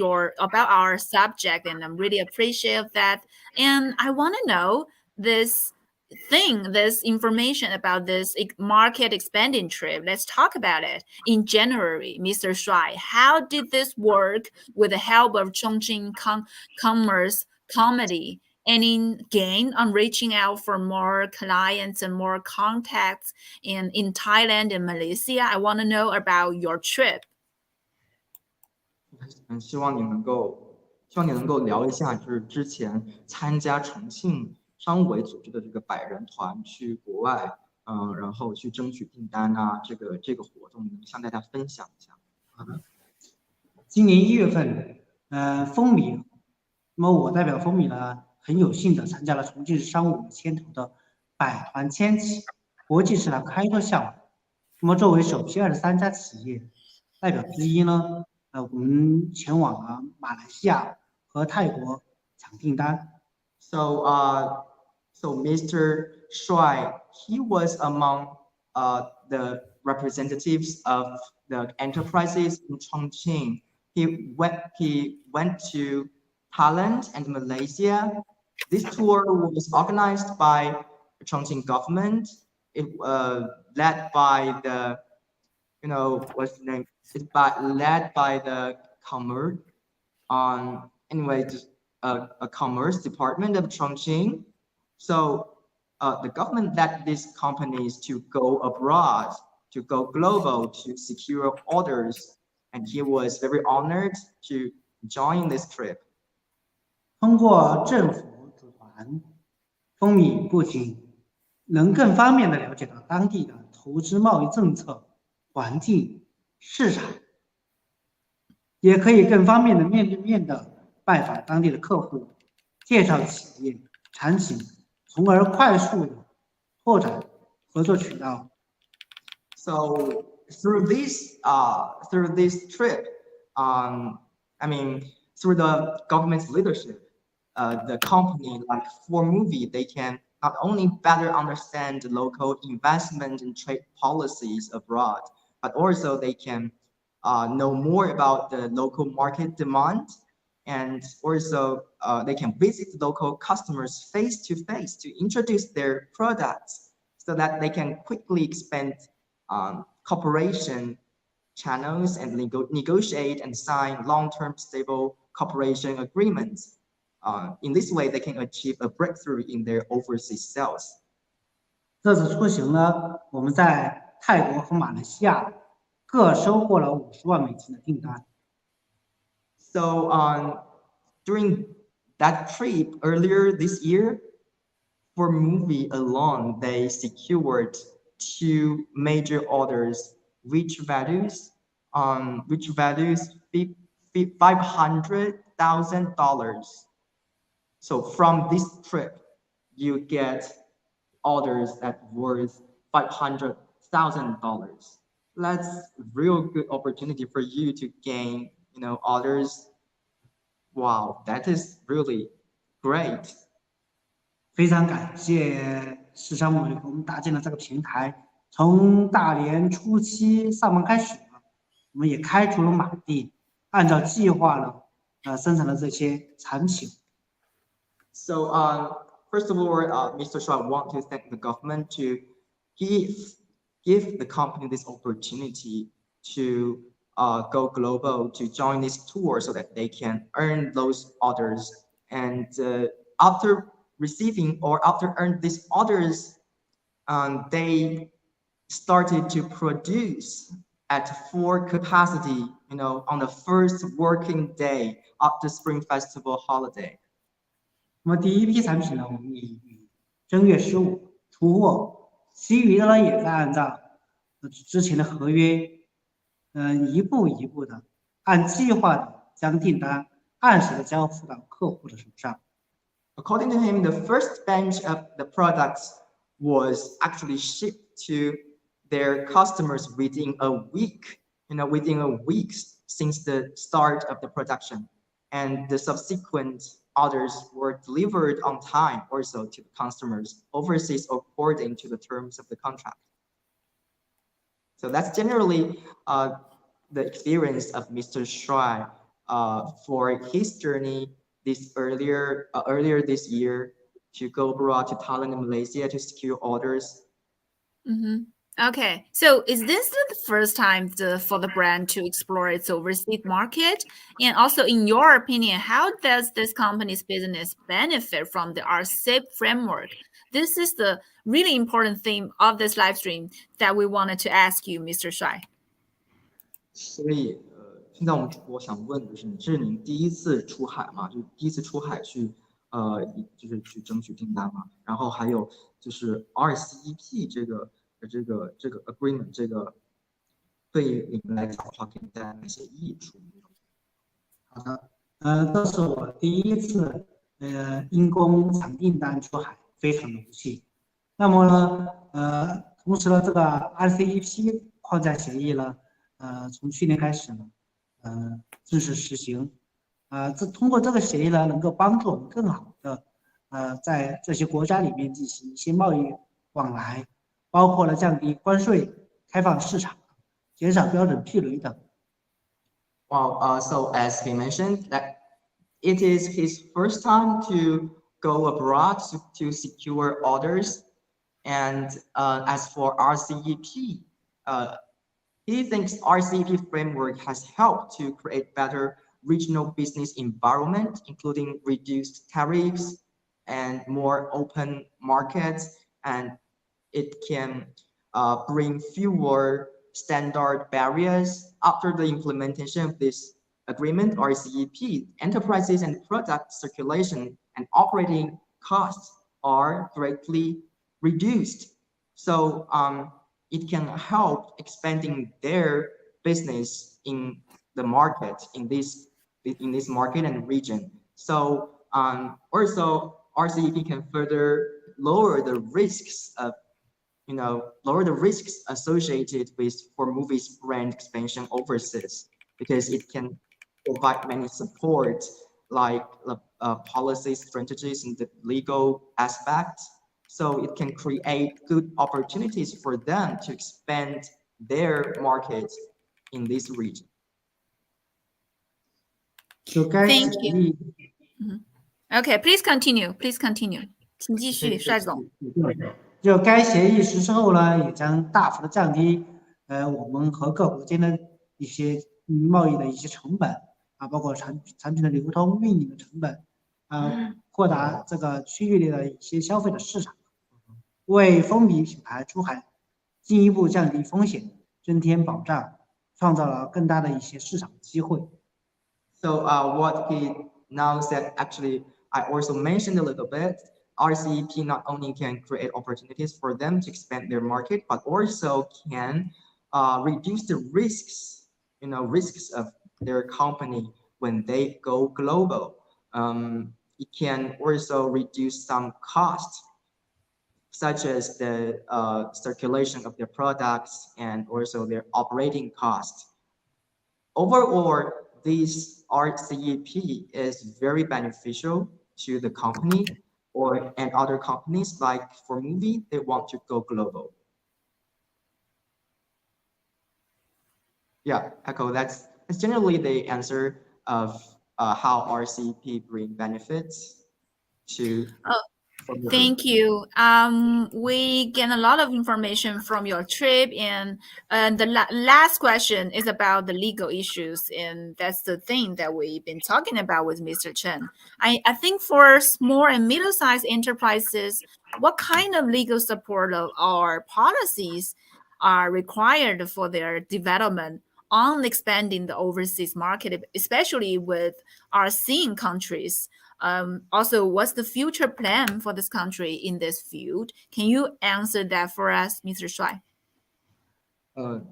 our subject, and I'm really appreciate that. And I want to know this information about this market expanding trip. Let's talk about it. In January, Mr. Shuai, how did this work with the help of Chongqing Commerce Committee? Any gain on reaching out for more clients and more contacts in Thailand and Malaysia? I want to know about your trip. 希望你能够聊一下，就是之前参加重庆商务委组织的这个100人团去国外，然后去争取订单啊，这个活动能向大家分享一下。好的，今年1月份，风米，那么我代表风米呢，很有幸的参加了重庆市商务牵头的百团千企国际市场开拓项目。那么作为首批23家企业代表之一呢，我们前往了马来西亚和泰国抢订单。So Mr. Shuai, he was among the representatives of the enterprises in Chongqing. He went to Thailand and Malaysia. This tour was organized by the Chongqing government it led by the, what's the name? Led by the commerce anyway, just a commerce department of Chongqing. So the government led these companies to go abroad, to go global, to secure orders, and he was very honored to join this trip. 通过政府组团，风米不仅能更方便的了解到当地的投资贸易政策、环境、市场，也可以更方便的面对面的拜访当地的客户，介绍企业产品，从而快速的拓展合作渠道。So through this trip, through the government's leadership, the company like For Movie, they can not only better understand local investment and trade policies abroad, but also they can know more about the local market demand, and also they can visit local customers face to face to introduce their products so that they can quickly expand cooperation channels and negotiate and sign long-term stable cooperation agreements. In this way, they can achieve a breakthrough in their overseas sales. 这次出行呢，我们在泰国和马来西亚各收获了50万美金的订单。So during that trip earlier this year, for movie alone, they secured 2 major orders, which values $500,000. So from this trip, you get orders that worth $500,000. That's a real good opportunity for you to gain, orders. Wow, that is really great. 非常感谢市商委给我们搭建了这个平台，从大年初7上班开始，我们也开出了马地，按照计划了，生产了这些产品。So first of all, Mr. Shuai, I want to thank the government to give the company this opportunity to go global, to join this tour so that they can earn those orders. And after receiving or after earning these orders, they started to produce at full capacity, on the first working day of the Spring Festival holiday. 那么第一批产品呢，我们已于正月15出货，其余的呢也在按照之前的合约，一步一步的按计划的将订单按时的交付到客户的手上。According to him, the first batch of the products was actually shipped to their customers within a week, since the start of the production, and the subsequent orders were delivered on time also to the customers overseas according to the terms of the contract. So that's generally the experience of Mr. Shuai for his journey earlier this year to go abroad to Thailand and Malaysia to secure orders. Mm-hmm. Okay, so is this the first time for the brand to explore its overseas market? And also, in your opinion, how does this company's business benefit from the RCEP framework? This is the really important theme of this live stream that we wanted to ask you, Mr. Shuai. 所以现在我想问的是，这是您第一次出海嘛？就第一次出海去就是去争取订单嘛？然后还有就是 RCEP 这个 agreement 这个对于你们来讲的话，可以带来哪些益处？好的，这是我第一次因公产订单出海，非常荣幸。那么呢，同时呢，这个 RCEP 框架协议呢，从去年开始呢，正式实行。通过这个协议呢，能够帮助我们更好的在这些国家里面进行一些贸易往来。包括了降低关税、开放市场、减少标准壁垒等。Well, so as he mentioned, that it is his first time to go abroad to secure orders, And as for RCEP, he thinks RCEP framework has helped to create better regional business environment, including reduced tariffs and more open markets, and it can bring fewer standard barriers. After the implementation of this agreement, RCEP, enterprises and product circulation and operating costs are greatly reduced. So it can help expanding their business in the market, in this market and region. So also RCEP can further lower the risks of lower the risks associated with for movies brand expansion overseas, because it can provide many support like policy strategies and the legal aspects. So it can create good opportunities for them to expand their markets in this region. 就该 Thank 协 you. 议 Okay, please continue. Please continue. 请继续，帅总。就该协议实施后呢，也将大幅的降低我们和各国间的一些贸易的一些成本啊，包括产品的流通、运营的成本啊，扩大这个区域内的一些消费的市场，为风靡品牌出海进一步降低风险、增添保障，创造了更大的一些市场机会。So what he now said, actually, I also mentioned a little bit. RCEP not only can create opportunities for them to expand their market, but also can reduce the risks, risks of their company when they go global. It can also reduce some costs, such as the circulation of their products and also their operating costs. Overall, this RCEP is very beneficial to the company and other companies. Like for movie, they want to go global. Yeah, Echo, that's generally the answer of how RCEP bring benefits to. Thank you. We get a lot of information from your trip, and the last question is about the legal issues, and that's the thing that we've been talking about with Mr. Chen. I think for small and middle-sized enterprises, what kind of legal support or policies are required for their development on expanding the overseas market, especially with ASEAN countries? Also, what's the future plan for this country in this field? Can you answer that for us, Mr. Shuai?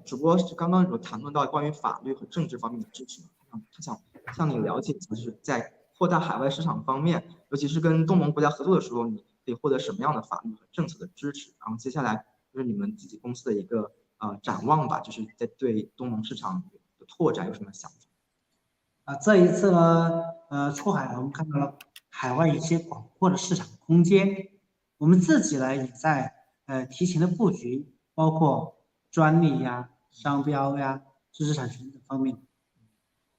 只不过是刚刚有谈论到关于法律和政治方面的支持，他想向你了解，就是在扩大海外市场方面，尤其是跟东盟国家合作的时候，你可以获得什么样的法律和政策的支持？然后接下来就是你们自己公司的一个展望吧，就是在对东盟市场的拓展有什么想法？这一次呢，出海我们看到了海外一些广阔的市场空间，我们自己呢也在提前的布局，包括专利呀、商标呀、知识产权等方面。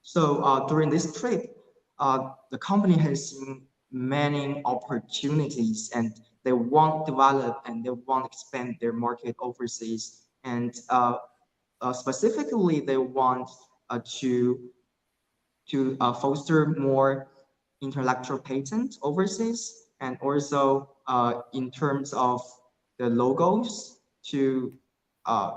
So during this trip, the company has seen many opportunities, and they want to develop and they want to expand their market overseas, and specifically they want to foster more intellectual patent overseas, and also in terms of the logos to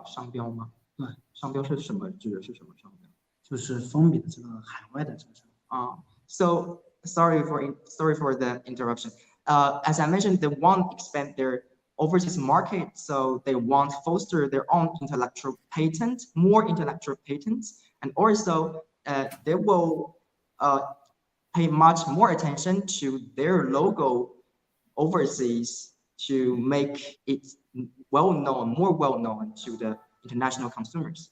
商标吗？对，商标是什么？指的是什么商标？就是风靡的这个海外的这个商标。So sorry for the interruption. As I mentioned, they want to expand their overseas market, so they want to foster their own intellectual patent, more intellectual patents, and also they will pay much more attention to their logo overseas to make it more well known to the international consumers.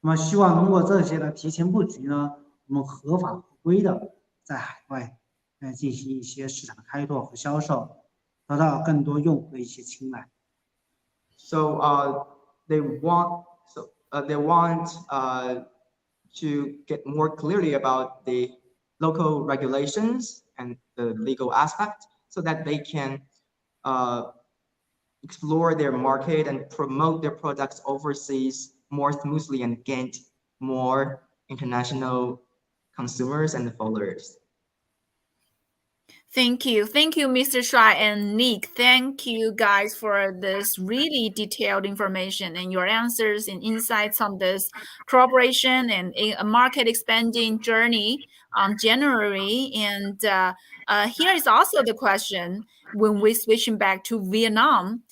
那么希望通过这些的提前布局呢，我们合法合规的在海外进行一些市场开拓和销售，得到更多用户的一些青睐。So they want to get more clearly about the local regulations and the legal aspect, so that they can explore their market and promote their products overseas more smoothly and gain more international consumers and followers. Thank you. Thank you, Mr. Shuai and Nick. Thank you guys for this really detailed information and your answers and insights on this cooperation and a market expanding journey generally. And here is also the question when we're switching back to Vietnam.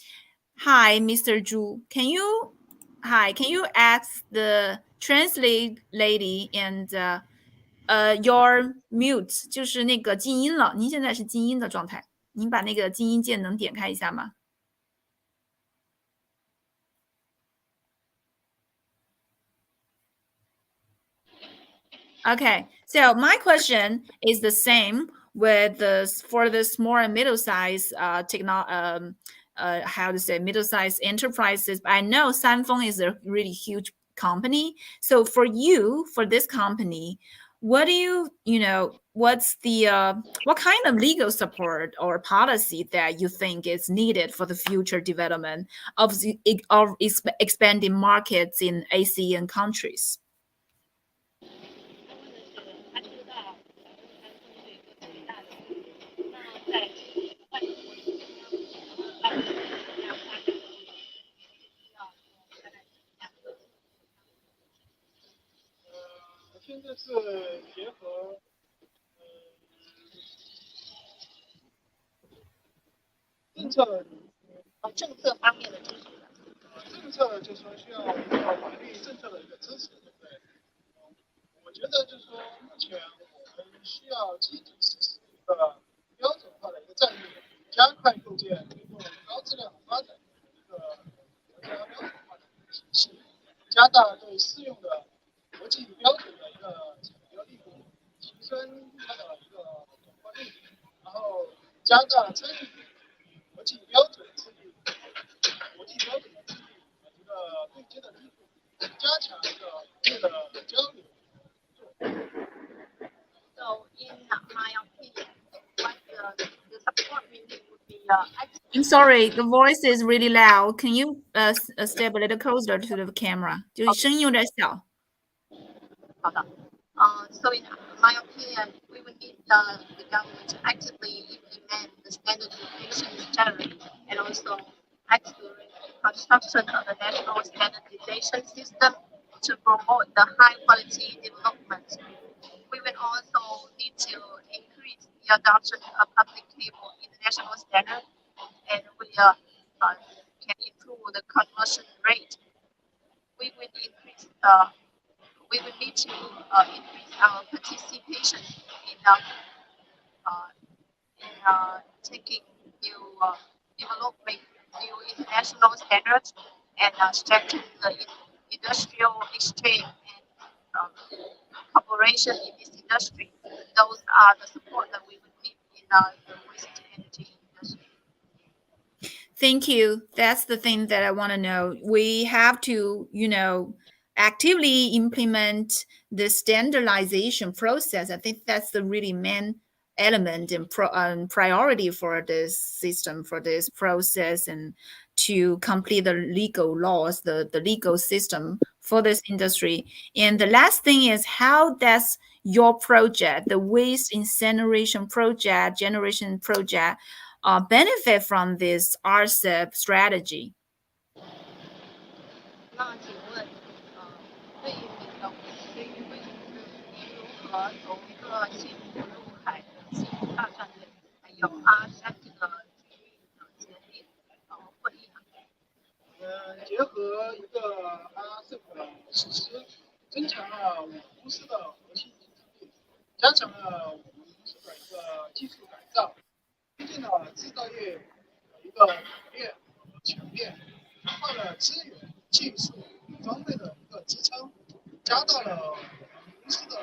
Hi, Mr. Zhu. Can you ask the translate lady and your mute 就是那个静音了，您现在是静音的状态，您把那个静音键能点开一下吗？ Okay, so my question is the same with for the small and middle-sized how to say middle-sized enterprises. I know Sanfeng is a really huge company. So for you, for this company, what do you know, what's the what kind of legal support or policy that you think is needed for the future development of expanding markets in ASEAN countries? I'm sorry, the voice is really loud. Can you step a little closer to the camera? 就是声音有点小。好的。So in my opinion, we would need the government to actively implement the standardization strategy and also accelerate the construction of the national standardization system to promote the high quality development. We will also need to increase the adoption of public cable international standard, and we can improve the conversion rate. We will increase we will need to increase our participation in taking new developing new international standards and strengthen the industrial exchange and cooperation in this industry. Those are the support that we would need in the waste energy industry. Thank you. That's the thing that I want to know. We have to, actively implement the standardization process. I think that's the really main element and priority for this system, for this process, and to complete the legal laws, the legal system for this industry. And the last thing is, how does your project, the waste incineration project, generation project, benefit from this RCEP strategy? 那请问，对于你的对于为您如何从一个幸福入海的幸福大战略，还有ASEAN这个区域的协定会议呢？结合一个ASEP的实施，增强了我们公司的核心竞争力，加强了我们公司的一个技术改造，推进了制造业的一个普遍和全面，强化了资源、技术、装备的一个支撑，加大了我们公司的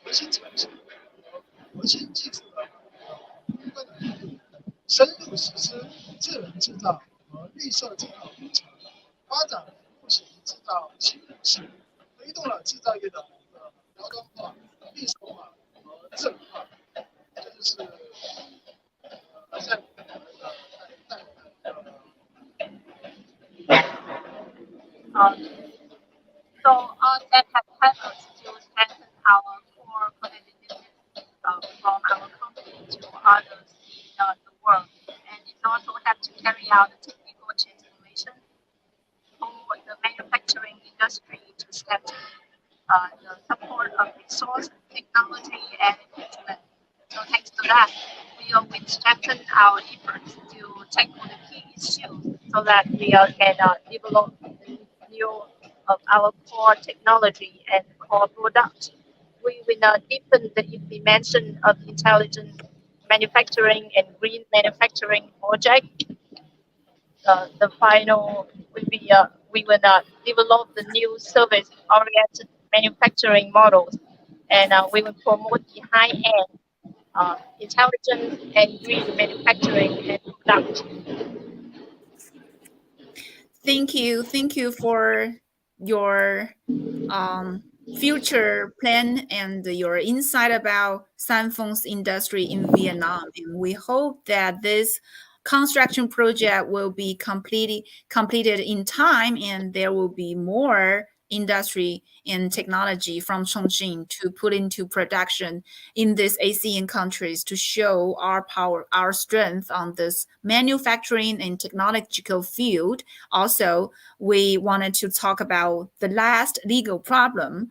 核心产品和核心技术的攻关能力，深入实施智能制造和绿色制造工程，发展服务型制造新模式，推动了制造业的一个高端化、绿色化和智能化。这就是ASEAN带来的 So that has helped us to strengthen our core competitiveness from our company to others in the world, and it also helped to carry out the technical transformation for the manufacturing industry to strengthen the support of resource, technology, and equipment. So thanks to that, we strengthened our efforts to tackle the key issues so that we can develop new of our core technology and core product. We will deepen the implementation of intelligent manufacturing and green manufacturing project. The final will be we will develop the new service-oriented manufacturing models, and we will promote the high-end intelligence and green manufacturing and product. Thank you for your future plan and your insight about Sanfeng's industry in Vietnam. And we hope that this construction project will be completed in time, and there will be more industry and technology from Chongqing to put into production in these ASEAN countries to show our power, our strength on this manufacturing and technological field. Also, we wanted to talk about the last legal problem.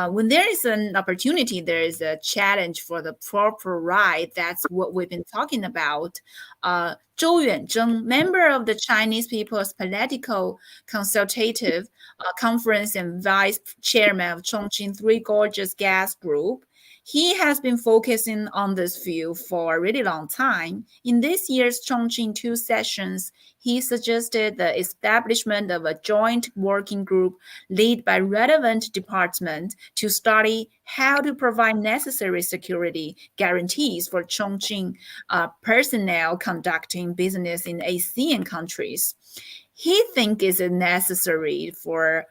When there is an opportunity, there is a challenge for the proper right. That's what we've been talking about. Zhou Yuanzheng, member of the Chinese People's Political Consultative Conference and vice chairman of Chongqing Three Gorges Gas Group, he has been focusing on this field for a really long time. In this year's Chongqing 2 sessions, he suggested the establishment of a joint working group led by relevant departments to study how to provide necessary security guarantees for Chongqing personnel conducting business in ASEAN countries. He thinks it's necessary for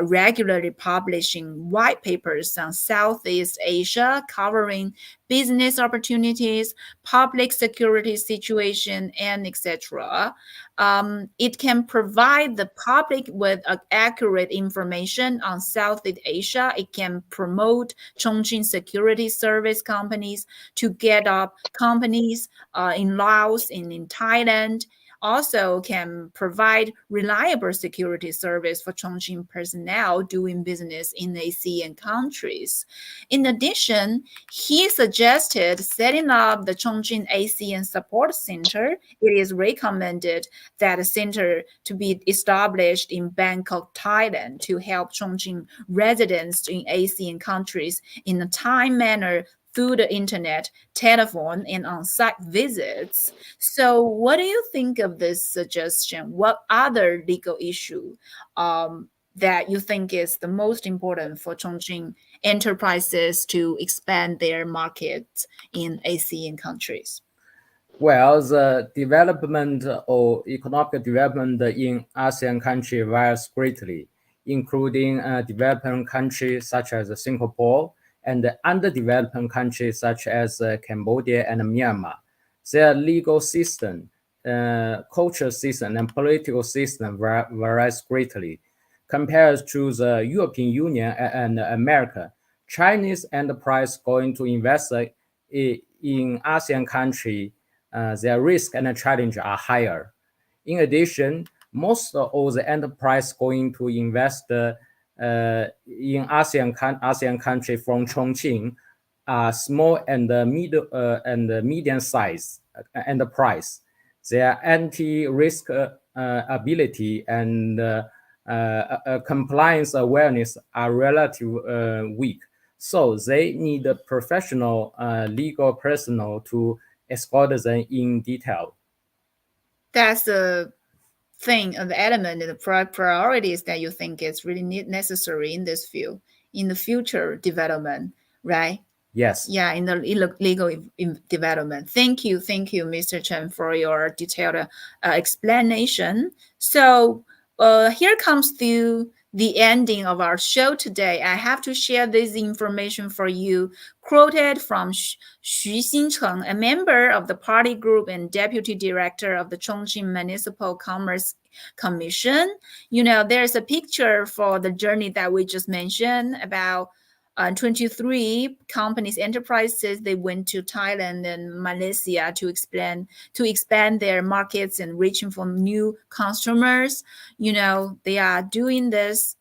regularly publishing white papers on Southeast Asia covering business opportunities, public security situation, and etc. It can provide the public with accurate information on Southeast Asia. It can promote Chongqing security service companies to get up companies in Laos and in Thailand. Also can provide reliable security service for Chongqing personnel doing business in ASEAN countries. In addition, he suggested setting up the Chongqing ASEAN Support Center. It is recommended that a center to be established in Bangkok, Thailand, to help Chongqing residents in ASEAN countries in a timely manner through the internet, telephone, and on-site visits. So what do you think of this suggestion? What other legal issue that you think is the most important for Chongqing enterprises to expand their markets in ASEAN countries? Well, the development or economic development in ASEAN countries varies greatly, including developing countries such as Singapore, and underdeveloped countries such as Cambodia and Myanmar. Their legal system, cultural system, and political system varies greatly. Compared to the European Union and America, Chinese enterprise going to invest in ASEAN country, their risk and challenge are higher. In addition, most of the enterprise going to invest in ASEAN country from Chongqing are small and medium size enterprise. Their anti-risk ability and compliance awareness are relatively weak. So they need a professional legal personnel to escort them in detail. That's the thing, the element, the priorities that you think is really necessary in this field, in the future development, right? Yes. Yeah, in the legal development. Thank you, Mr. Chen, for your detailed explanation. So here comes to the ending of our show today. I have to share this information for you, quoted from Xu Xincheng, a member of the party group and deputy director of the Chongqing Municipal Commerce Commission. You know, there's a picture for the journey that we just mentioned about 23 companies, enterprises. They went to Thailand and Malaysia to expand their markets and reaching for new customers. You know, they are doing this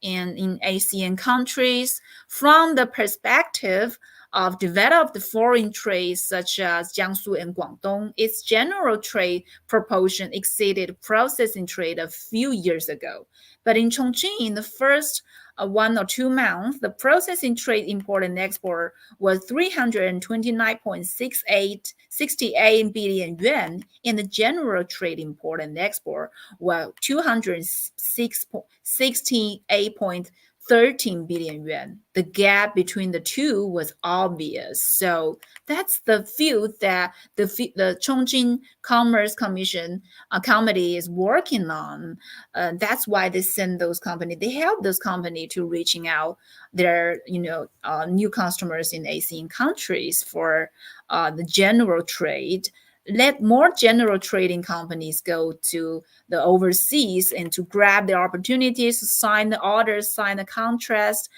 in ASEAN countries from the perspective of developed foreign trade such as Jiangsu and Guangdong. Its general trade proportion exceeded processing trade a few years ago. But in Chongqing, in the first 1 or 2 months, the processing trade import and export was 329.68 billion yuan, and the general trade import and export was 268.13 billion yuan. The gap between the two was obvious. So that's the field that the Chongqing Commerce Commission committee is working on. That's why they send those companies. They help those companies to reaching out their new customers in ASEAN countries for the general trade. Let more general trading companies go to the overseas and to grab the opportunities, sign the orders, sign the contracts,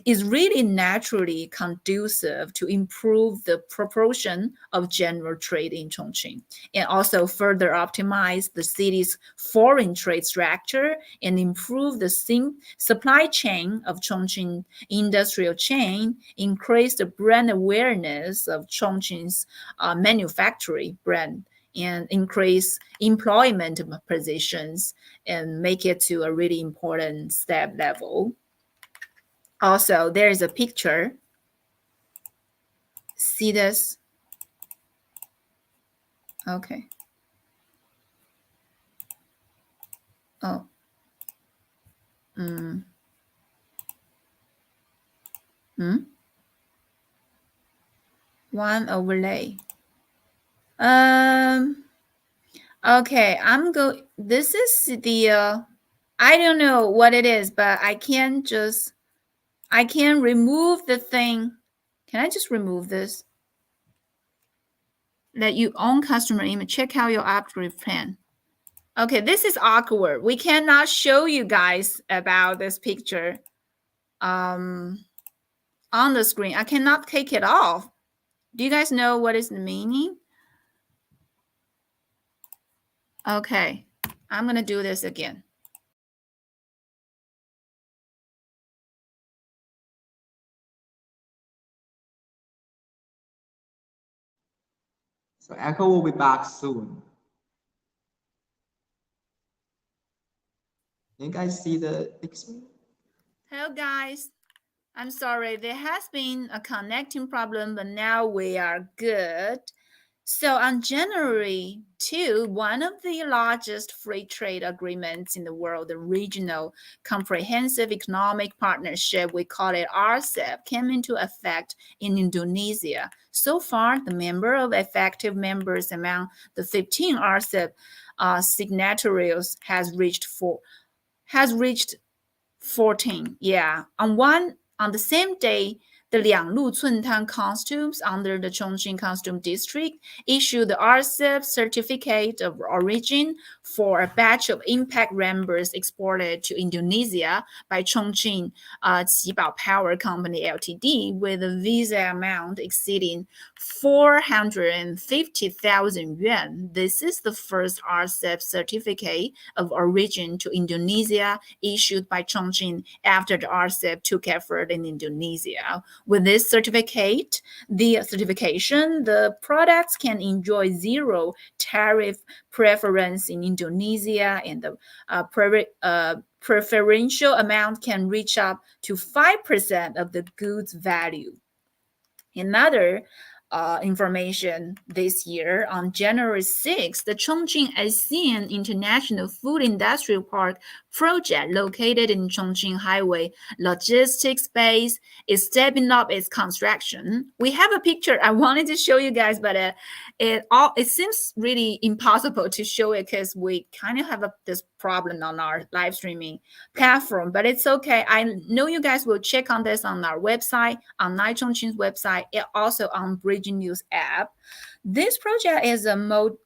is really naturally conducive to improve the proportion of general trade in Chongqing and also further optimize the city's foreign trade structure and improve the supply chain of Chongqing industrial chain, increase the brand awareness of Chongqing's manufacturing brand, and increase employment positions and make it to a really important step level. Also, there is a picture. See this? Okay. Oh. One overlay. Okay, this is the, I don't know what it is, but I can remove the thing. Can I just remove this? Let you own customer image. Check out your upgrade plan. Okay, this is awkward. We cannot show you guys about this picture on the screen. I cannot take it off. Do you guys know what is the meaning? Okay, I'm going to do this again. So Echo will be back soon. Can you guys see the picture? Hello, guys. I'm sorry. There has been a connecting problem, but now we are good. So on January 2, one of the largest free trade agreements in the world, the Regional Comprehensive Economic Partnership, we call it RCEP, came into effect in Indonesia. So far, the number of effective members among the 15 RCEP signatories has reached 14. Yeah. On the same day, the Lianglu Cuntan Customs under the Chongqing Custom District issued the RCEP certificate of origin for a batch of impact rambers exported to Indonesia by Chongqing Qibao Power Company Ltd. With a visa amount exceeding 450,000 yuan. This is the first RCEP certificate of origin to Indonesia issued by Chongqing after the RCEP took effort in Indonesia. With this certification, the products can enjoy zero tariff preference in Indonesia, and the preferential amount can reach up to 5% of the goods value. Another information this year, on January 6th, the Chongqing ASEAN International Food Industrial Park project located in Chongqing Highway Logistics Base is stepping up its construction. We have a picture I wanted to show you guys, but it seems really impossible to show it because we kind of have this problem on our live streaming platform, but it's okay. I know you guys will check on this on our website, on Chongqing's website, and also on Bridge Beijing News app. This project is a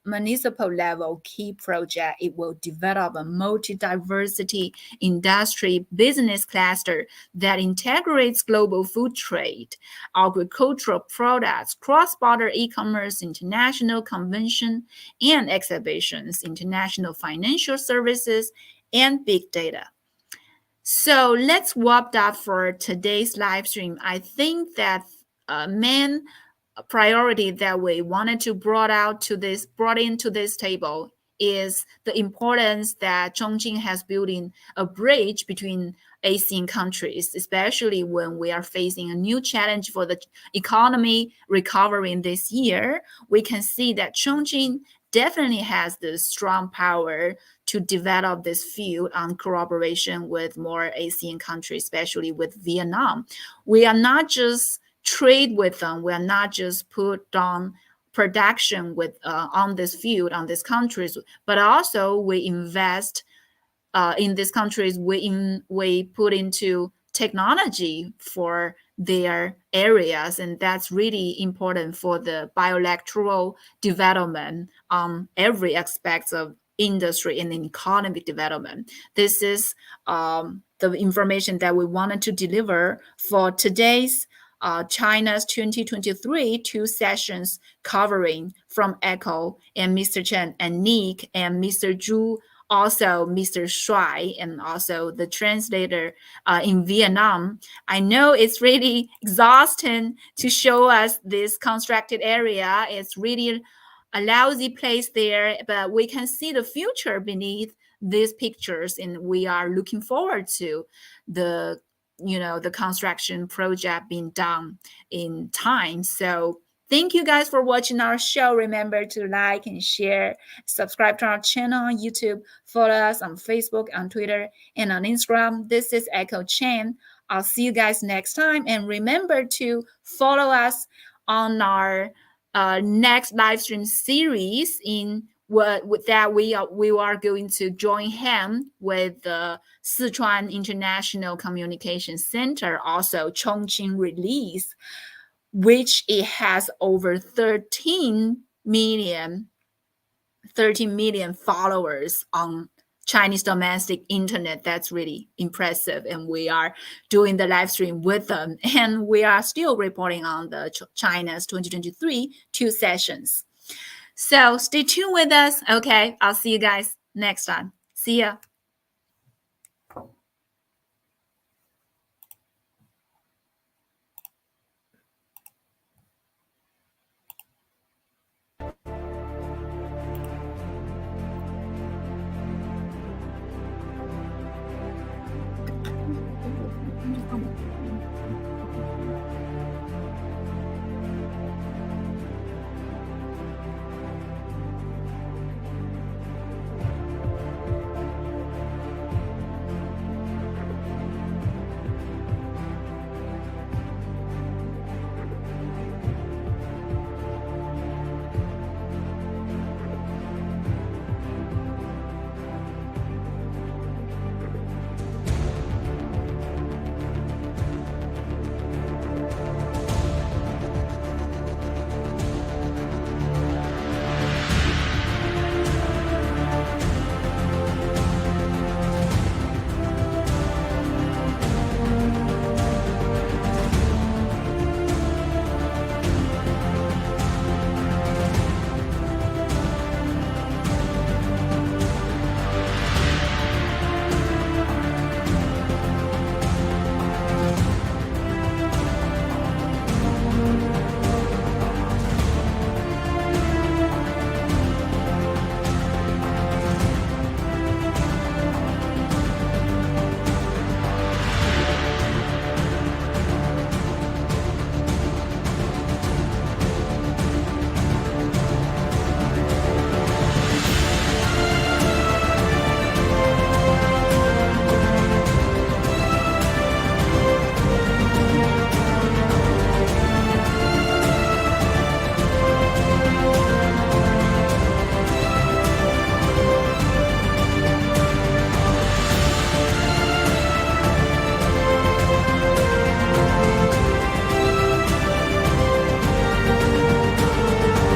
municipal level key project. It will develop a multi-diversity industry business cluster that integrates global food trade, agricultural products, cross-border e-commerce, international convention and exhibitions, international financial services, and big data. So let's wrap up for today's live stream. I think that main priority that we wanted to brought into this table is the importance that Chongqing has building a bridge between ASEAN countries, especially when we are facing a new challenge for the economy recovering this year. We can see that Chongqing definitely has the strong power to develop this field on cooperation with more ASEAN countries, especially with Vietnam. We are not just trade with them. We are not just put on production with on this field, on these countries, but also we invest in these countries. We put into technology for their areas, and that's really important for the bilateral development on every aspect of industry and economic development. This is the information that we wanted to deliver for today's China's 2023 two sessions covering from Eiko and Mr. Chen and Nick and Mr. Zhu, also Mr. Shuai, and also the translator in Vietnam. I know it's really exhausting to show us this constructed area. It's really a lousy place there, but we can see the future beneath these pictures, and we are looking forward to the construction project being done in time. So thank you guys for watching our show. Remember to like and share, subscribe to our channel on YouTube, follow us on Facebook, on Twitter, and on Instagram. This is Eiko Chen. I'll see you guys next time, and remember to follow us on our next live stream series in with that we are going to join hands with the Sichuan International Communication Center, also Chongqing release, which it has over 13 million followers on Chinese domestic internet. That's really impressive, and we are doing the live stream with them, and we are still reporting on the China's 2023 two sessions. So stay tuned with us. Okay, I'll see you guys next time. See ya.